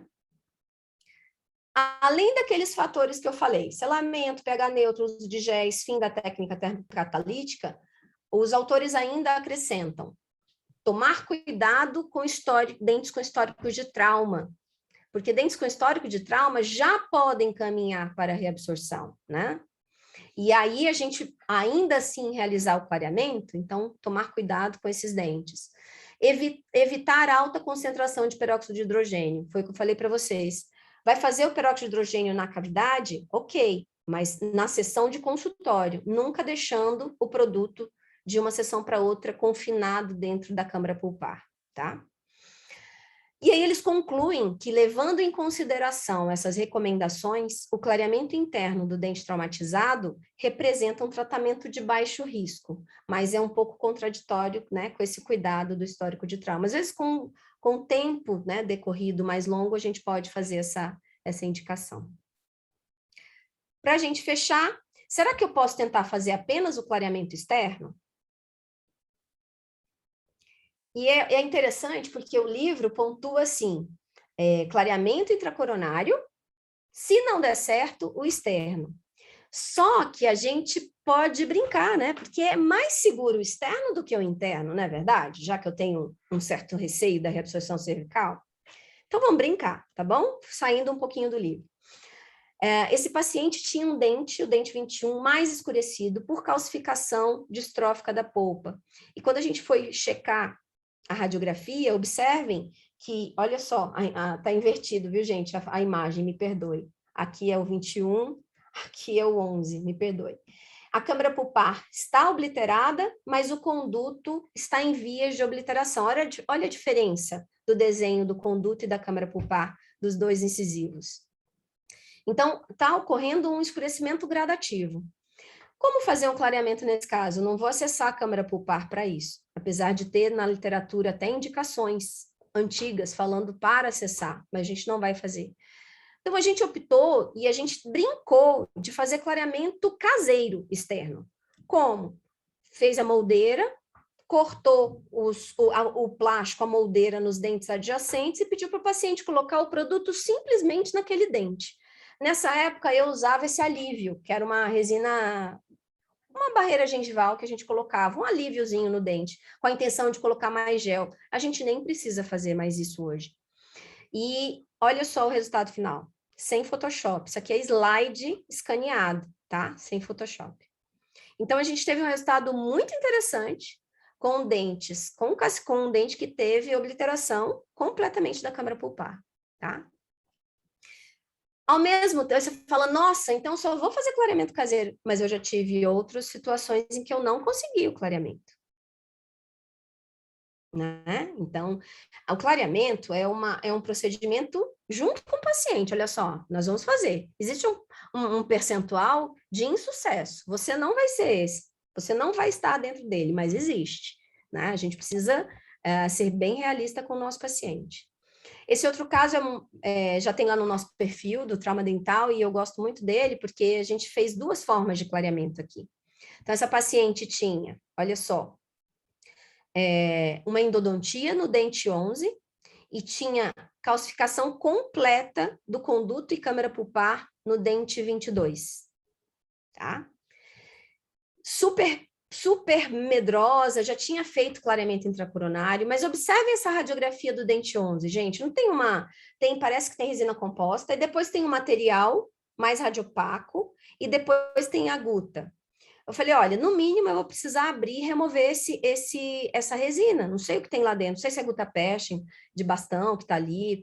Além daqueles fatores que eu falei, selamento, pH neutro, uso de géis, fim da técnica termocatalítica, os autores ainda acrescentam tomar cuidado com dentes com histórico de trauma, porque dentes com histórico de trauma já podem caminhar para a reabsorção, né? E aí a gente ainda assim realizar o clareamento, então tomar cuidado com esses dentes. Evitar alta concentração de peróxido de hidrogênio, foi o que eu falei para vocês. Vai fazer o peróxido de hidrogênio na cavidade? Ok, mas na sessão de consultório, nunca deixando o produto de uma sessão para outra confinado dentro da câmara pulpar, tá? E aí eles concluem que, levando em consideração essas recomendações, o clareamento interno do dente traumatizado representa um tratamento de baixo risco, mas é um pouco contraditório, né, com esse cuidado do histórico de trauma. Às vezes, com o tempo, né, decorrido mais longo, a gente pode fazer essa indicação. Para a gente fechar, será que eu posso tentar fazer apenas o clareamento externo? E é interessante porque o livro pontua assim, clareamento intracoronário, se não der certo, o externo. Só que a gente pode brincar, né? Porque é mais seguro o externo do que o interno, não é verdade? Já que eu tenho um certo receio da reabsorção cervical. Então, vamos brincar, tá bom? Saindo um pouquinho do livro. Esse paciente tinha o dente 21, mais escurecido por calcificação distrófica da polpa. E quando a gente foi checar a radiografia, observem que, olha só, tá invertido, viu, gente? A imagem, me perdoe. Aqui é o 21, aqui é o 11, me perdoe. A câmara pulpar está obliterada, mas o conduto está em vias de obliteração. Olha a diferença do desenho do conduto e da câmara pulpar dos dois incisivos. Então, está ocorrendo um escurecimento gradativo. Como fazer um clareamento nesse caso? Eu não vou acessar a câmara pulpar para isso, apesar de ter na literatura até indicações antigas falando para acessar, mas a gente não vai fazer. Então, a gente optou e a gente brincou de fazer clareamento caseiro externo. Como? Fez a moldeira, cortou o plástico, a moldeira nos dentes adjacentes e pediu para o paciente colocar o produto simplesmente naquele dente. Nessa época, eu usava esse alívio, que era uma resina, uma barreira gengival que a gente colocava, um alíviozinho no dente, com a intenção de colocar mais gel. A gente nem precisa fazer mais isso hoje. E olha só o resultado final, sem Photoshop. Isso aqui é slide escaneado, tá? Sem Photoshop. Então, a gente teve um resultado muito interessante com dentes, com um dente que teve obliteração completamente da câmara pulpar, tá? Ao mesmo tempo, você fala, nossa, então só vou fazer clareamento caseiro, mas eu já tive outras situações em que eu não consegui o clareamento. Né? Então, o clareamento é um procedimento junto com o paciente, olha só, nós vamos fazer. Existe um percentual de insucesso, você não vai ser esse, você não vai estar dentro dele, mas existe. Né? A gente precisa ser bem realista com o nosso paciente. Esse outro caso já tem lá no nosso perfil do trauma dental e eu gosto muito dele porque a gente fez 2 formas de clareamento aqui. Então, essa paciente tinha, olha só, uma endodontia no dente 11 e tinha calcificação completa do conduto e câmara pulpar no dente 22, tá? Super medrosa, já tinha feito clareamento intracoronário, mas observe essa radiografia do dente 11, gente, não tem parece que tem resina composta, e depois tem um material mais radiopaco, e depois tem a guta. Eu falei, olha, no mínimo eu vou precisar abrir e remover essa resina, não sei o que tem lá dentro, não sei se é gutapestin de bastão que está ali,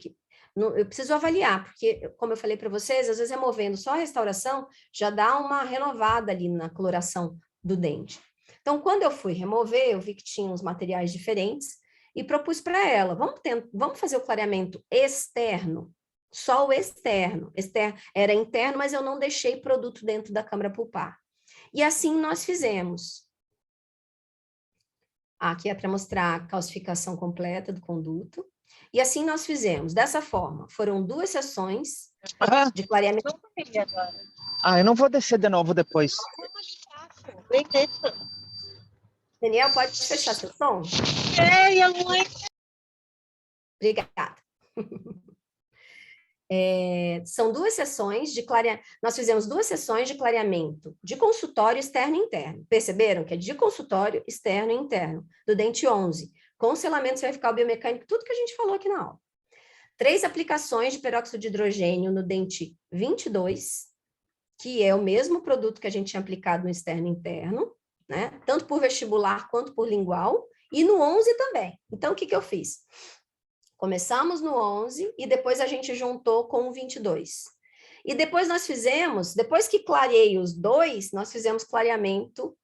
eu preciso avaliar, porque, como eu falei para vocês, às vezes removendo só a restauração, já dá uma renovada ali na coloração do dente. Então, quando eu fui remover, eu vi que tinha uns materiais diferentes e propus para ela, vamos fazer o clareamento externo, só o externo era interno, mas eu não deixei produto dentro da câmara pulpar. E assim nós fizemos. Aqui é para mostrar a calcificação completa do conduto. E assim nós fizemos, dessa forma. Foram 2 sessões de clareamento. Eu não vou descer de novo depois. Daniel, pode fechar seu som? Obrigada. São 2 sessões de clareamento. Nós fizemos 2 sessões de clareamento de consultório externo e interno. Perceberam que é de consultório externo e interno, do dente 11, com selamento cervical biomecânico, tudo que a gente falou aqui na aula. 3 aplicações de peróxido de hidrogênio no dente 22, que é o mesmo produto que a gente tinha aplicado no externo e interno, né? Tanto por vestibular quanto por lingual, e no 11 também. Então, o que eu fiz? Começamos no 11 e depois a gente juntou com o 22. E depois depois que clareei os 2, nós fizemos clareamento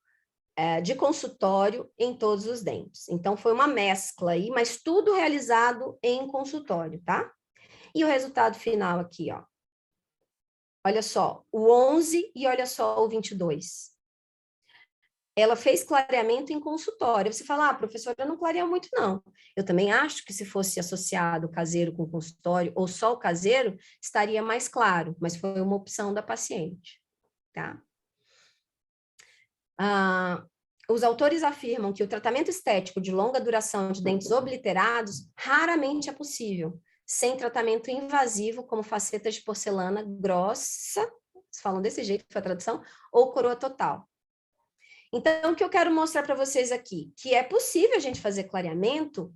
de consultório em todos os dentes. Então, foi uma mescla aí, mas tudo realizado em consultório, tá? E o resultado final aqui, ó. Olha só, o 11 e olha só o 22. Ela fez clareamento em consultório. Você fala, professora, eu não clareio muito, não. Eu também acho que se fosse associado o caseiro com o consultório, ou só o caseiro, estaria mais claro, mas foi uma opção da paciente, tá? Os autores afirmam que o tratamento estético de longa duração de dentes obliterados raramente é possível, sem tratamento invasivo, como facetas de porcelana grossa, eles falam desse jeito, foi a tradução, ou coroa total. Então, o que eu quero mostrar para vocês aqui, que é possível a gente fazer clareamento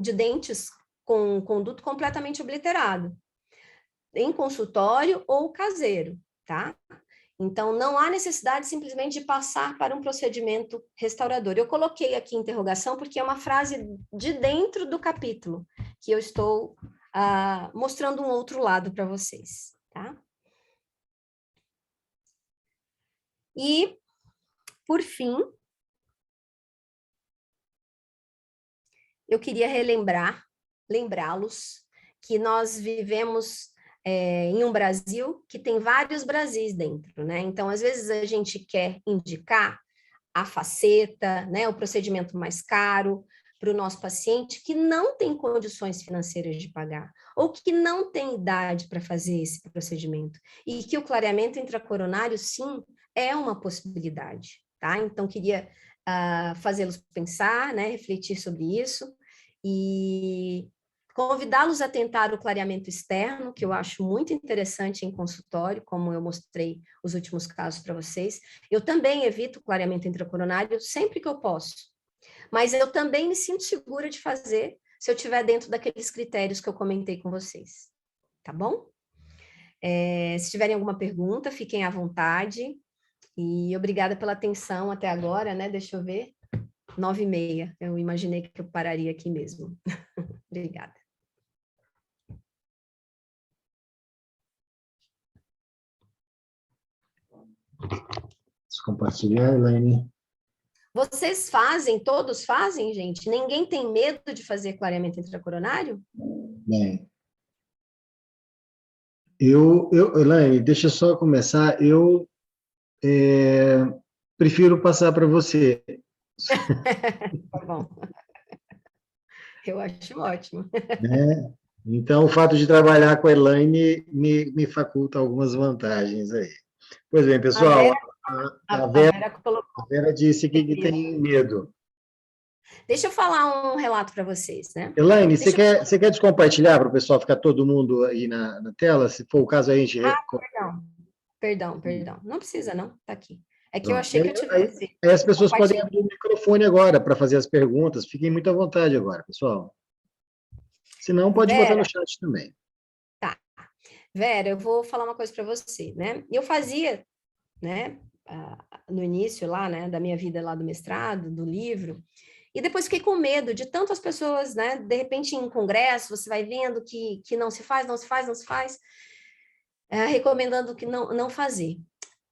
de dentes com conduto completamente obliterado, em consultório ou caseiro, tá? Então, não há necessidade simplesmente de passar para um procedimento restaurador. Eu coloquei aqui interrogação porque é uma frase de dentro do capítulo, que eu estou mostrando um outro lado para vocês, tá? E, por fim, eu queria lembrá-los que nós vivemos em um Brasil que tem vários Brasis dentro, né? Então, às vezes, a gente quer indicar a faceta, né, o procedimento mais caro para o nosso paciente que não tem condições financeiras de pagar, ou que não tem idade para fazer esse procedimento, e que o clareamento intracoronário, sim, é uma possibilidade, tá? Então, queria fazê-los pensar, né, refletir sobre isso, e convidá-los a tentar o clareamento externo, que eu acho muito interessante em consultório, como eu mostrei os últimos casos para vocês. Eu também evito o clareamento intracoronário sempre que eu posso, mas eu também me sinto segura de fazer se eu estiver dentro daqueles critérios que eu comentei com vocês, tá bom? Se tiverem alguma pergunta, fiquem à vontade, e obrigada pela atenção até agora, né? Deixa eu ver, 9h30, eu imaginei que eu pararia aqui mesmo. Obrigada. Compartilhar, Elaine. Vocês fazem, todos fazem, gente? Ninguém tem medo de fazer clareamento intracoronário? Bem, Elaine, deixa eu só começar. Eu prefiro passar para você. Tá bom. Eu acho ótimo. Né? Então, o fato de trabalhar com a Elaine me faculta algumas vantagens aí. Pois bem, pessoal, A Vera colocou. a Vera disse que tem medo. Deixa eu falar um relato para vocês, né? Elaine, você quer descompartilhar para o pessoal ficar todo mundo aí na tela? Se for o caso, a gente... Perdão. Não precisa, não. Tá aqui. É que eu Pronto. achei que eu tivesse. Aí as pessoas podem abrir o microfone agora para fazer as perguntas. Fiquem muito à vontade agora, pessoal. Se não, pode botar no chat também. Tá. Vera, eu vou falar uma coisa para você, né? Eu fazia, né, no início lá, né, da minha vida lá do mestrado, do livro, e depois fiquei com medo de tantas pessoas, né, de repente em congresso, você vai vendo que não se faz, recomendando que não fazer.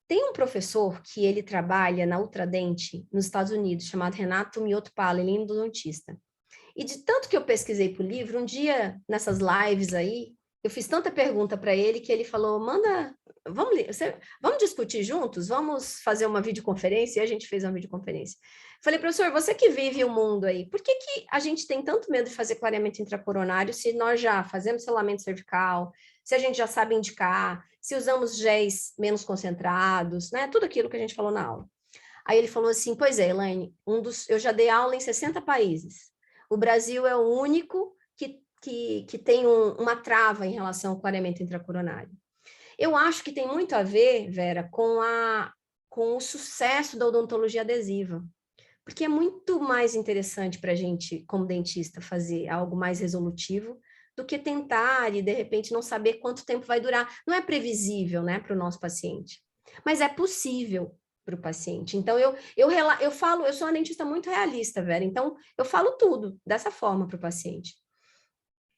Tem um professor que ele trabalha na Ultradente, nos Estados Unidos, chamado Renato Miotopala, ele é endodontista. E de tanto que eu pesquisei para o livro, um dia, nessas lives aí, eu fiz tanta pergunta para ele que ele falou, vamos discutir juntos? Vamos fazer uma videoconferência? E a gente fez uma videoconferência. Falei, professor, você que vive o mundo aí, por que a gente tem tanto medo de fazer clareamento intracoronário se nós já fazemos selamento cervical, se a gente já sabe indicar, se usamos géis menos concentrados, né? Tudo aquilo que a gente falou na aula. Aí ele falou assim, pois é, Elaine, eu já dei aula em 60 países. O Brasil é o único que tem uma trava em relação ao clareamento intracoronário. Eu acho que tem muito a ver, Vera, com o sucesso da odontologia adesiva, porque é muito mais interessante para a gente, como dentista, fazer algo mais resolutivo do que tentar e, de repente, não saber quanto tempo vai durar. Não é previsível, né, para o nosso paciente, mas é possível para o paciente. Então, eu falo, eu sou uma dentista muito realista, Vera, então eu falo tudo dessa forma para o paciente.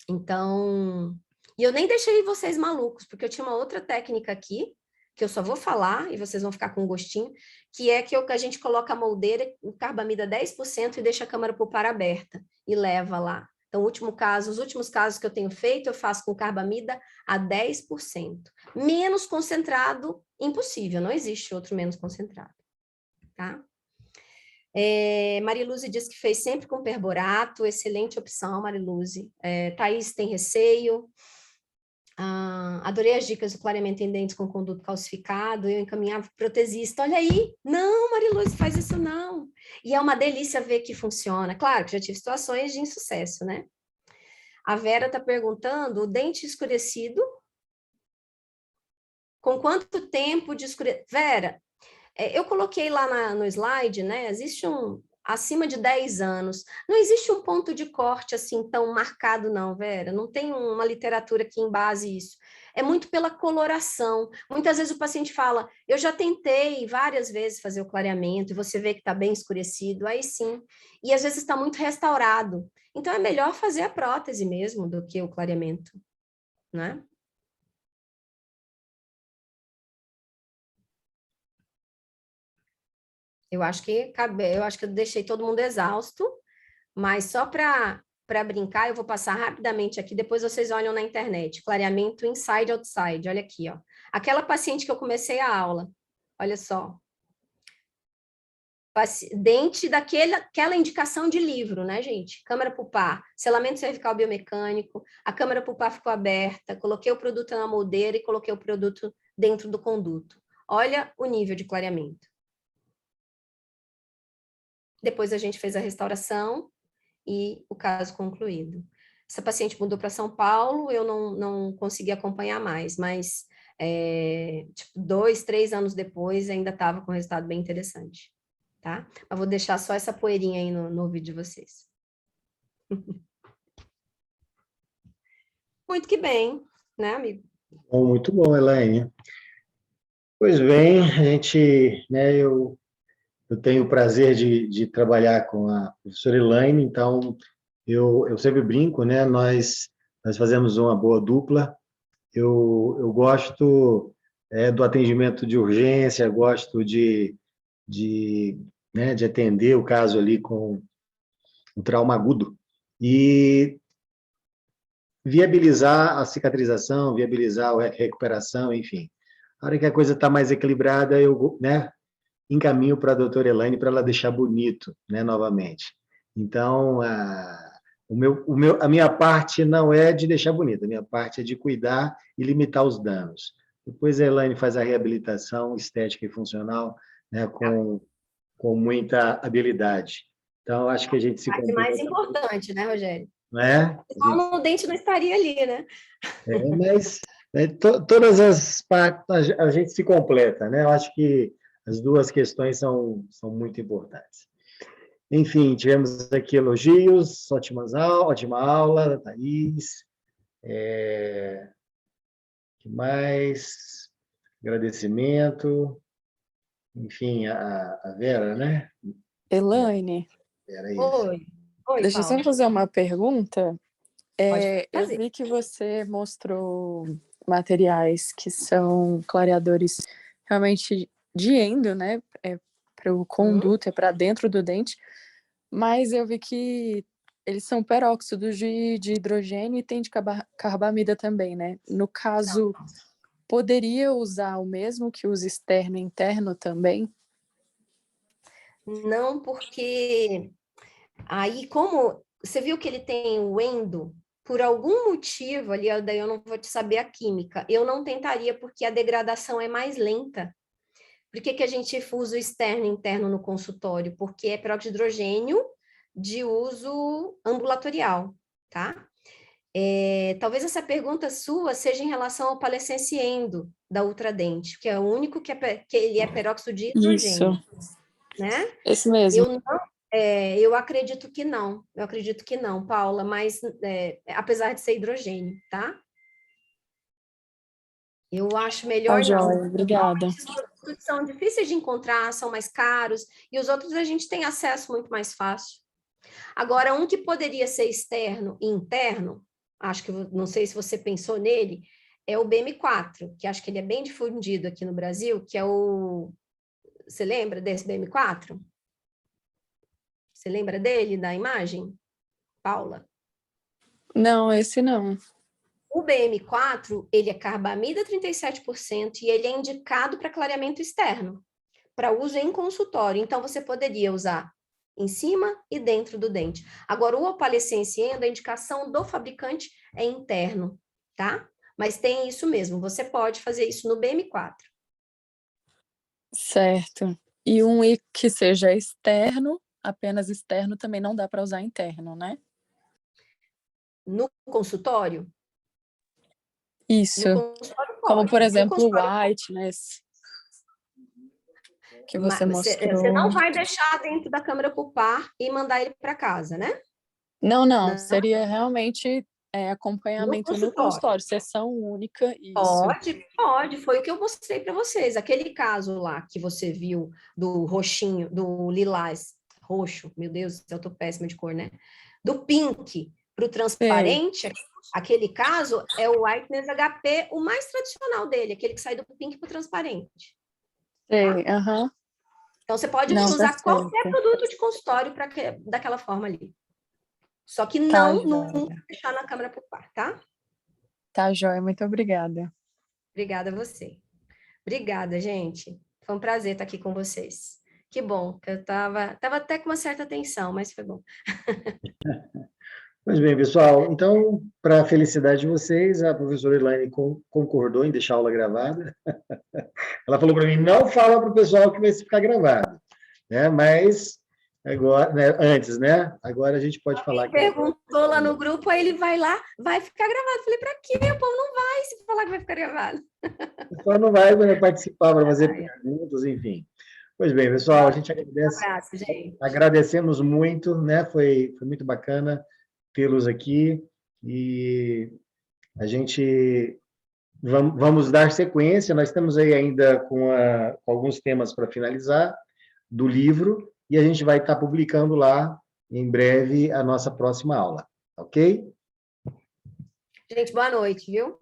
Então, e eu nem deixei vocês malucos, porque eu tinha uma outra técnica aqui, que eu só vou falar, e vocês vão ficar com um gostinho, que é que a gente coloca a moldeira, o carbamida 10% e deixa a câmara pulpar aberta, e leva lá. Então, os últimos casos que eu tenho feito, eu faço com carbamida a 10%. Menos concentrado, impossível, não existe outro menos concentrado, tá? Mariluze diz que fez sempre com perborato, excelente opção, Mariluze. Thaís tem receio. Adorei as dicas do clareamento em dentes com conduto calcificado, eu encaminhava para protesista. Olha aí, não, Mariluze, faz isso não. E é uma delícia ver que funciona. Claro que já tive situações de insucesso, né? A Vera está perguntando, o dente escurecido, com quanto tempo de escurecimento? Vera, eu coloquei lá no slide, né? Existe acima de 10 anos. Não existe um ponto de corte assim tão marcado, não, Vera. Não tem uma literatura que embase isso. É muito pela coloração. Muitas vezes o paciente fala, eu já tentei várias vezes fazer o clareamento, e você vê que está bem escurecido, aí sim. E às vezes está muito restaurado. Então é melhor fazer a prótese mesmo do que o clareamento, né? Eu acho que eu deixei todo mundo exausto, mas só para brincar, eu vou passar rapidamente aqui, depois vocês olham na internet, clareamento inside outside, olha aqui, ó. Aquela paciente que eu comecei a aula, olha só. dente daquela indicação de livro, né, gente? Câmara pulpar, selamento cervical biomecânico, a câmara pulpar ficou aberta, coloquei o produto na moldeira e coloquei o produto dentro do conduto. Olha o nível de clareamento. Depois a gente fez a restauração e o caso concluído. Essa paciente mudou para São Paulo, eu não consegui acompanhar mais, mas 2, 3 anos depois ainda estava com um resultado bem interessante, tá? Eu vou deixar só essa poeirinha aí no ouvido de vocês. Muito que bem, né, amigo? Bom, muito bom, Elaine. Pois bem, a gente, né, eu tenho o prazer de trabalhar com a professora Elaine, então eu sempre brinco, né, nós fazemos uma boa dupla. Eu gosto do atendimento de urgência, gosto né, de atender o caso ali com um trauma agudo e viabilizar a cicatrização, viabilizar a recuperação, enfim. A hora que a coisa está mais equilibrada, eu, né, encaminho para a doutora Elaine para ela deixar bonito, né, novamente. Então, a minha parte não é de deixar bonito, a minha parte é de cuidar e limitar os danos. Depois a Elaine faz a reabilitação estética e funcional, né, com muita habilidade. Então, acho que a gente se A parte mais completa, importante, né, Rogério? não é? Senão o dente não estaria ali, né? Mas né, todas as partes a gente se completa, né? Eu acho que as duas questões são muito importantes. Enfim, tivemos aqui elogios, ótima aula, Thaís. Que mais? Agradecimento. Enfim, a Vera, né? Elaine, Vera, isso. Oi, deixa eu só Paula. fazer uma pergunta. Pode Eu fazer. vi que você mostrou materiais que são clareadores realmente de endo, né? Para o conduto, é para dentro do dente, mas eu vi que eles são peróxidos de hidrogênio e tem de carbamida também, né? No caso, poderia usar o mesmo que usa externo e interno também? Não, porque aí, como você viu que ele tem o endo, por algum motivo ali, daí eu não vou te saber a química, eu não tentaria porque a degradação é mais lenta. Por que a gente usa o externo e interno no consultório? Porque é peróxido de hidrogênio de uso ambulatorial, tá? Talvez essa pergunta sua seja em relação ao palescenciendo da Ultradente, que é o único que ele é peróxido de Isso, hidrogênio, né? esse mesmo. Eu acredito que não, Paula, mas apesar de ser hidrogênio, tá? Eu acho Tá, melhor joia, não. obrigada. Esses produtos são difíceis de encontrar, são mais caros, e os outros a gente tem acesso muito mais fácil. Agora, um que poderia ser externo e interno, acho que não sei se você pensou nele, é o BM4, que acho que ele é bem difundido aqui no Brasil, que é o... Você lembra desse BM4? Você lembra dele, da imagem, Paula? Não, esse não. O BM4, ele é carbamida 37% e ele é indicado para clareamento externo, para uso em consultório. Então, você poderia usar em cima e dentro do dente. Agora, o opalescenciendo, a indicação do fabricante é interno, tá? Mas tem isso mesmo, você pode fazer isso no BM4. Certo. E que seja externo, apenas externo, também não dá para usar interno, né? No consultório? Isso. No consultório Como, pode. por No exemplo, o consultório whiteness que você Você mostrou. não vai deixar dentro da câmara pulpar e mandar ele para casa, né? Não, Não. seria realmente No acompanhamento no consultório. consultório, sessão única, isso. Pode, foi o que eu mostrei para vocês. Aquele caso lá que você viu do roxinho, do lilás, roxo, meu Deus, eu tô péssima de cor, né? Do pink para o Sei, transparente, aquele caso é o Whiteness HP, o mais tradicional dele, aquele que sai do pink para o transparente. sei, aham. Então, você pode Não, tá usar qualquer certo. produto de consultório daquela forma ali. Só que Tá, não joia. deixar na câmara pulpar, tá? Tá, joia, muito obrigada. Obrigada a você. Obrigada, gente. Foi um prazer estar aqui com vocês. que bom, que eu tava até com uma certa tensão, mas foi bom. Pois bem, pessoal, então, para a felicidade de vocês, a professora Elaine concordou em deixar a aula gravada. Ela falou para mim, não fala para o pessoal que vai ficar gravado, né? Mas agora, né, antes, né? Agora a gente pode falar. Perguntou lá no grupo, aí ele vai lá, vai ficar gravado. Falei, para quê? O povo não vai se falar que vai ficar gravado. O pessoal não vai participar para fazer perguntas, enfim. Pois bem, pessoal, a gente agradece. Um abraço, gente. Agradecemos muito, né? Foi muito bacana tê-los aqui e a gente vamos dar sequência. Nós estamos aí ainda com alguns temas para finalizar do livro e a gente vai estar publicando lá em breve a nossa próxima aula, ok? Gente, boa noite, viu?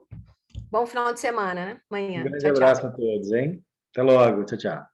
Bom final de semana, né? Amanhã. Um grande Tchau, tchau. abraço a todos, hein? Até logo, tchau, tchau.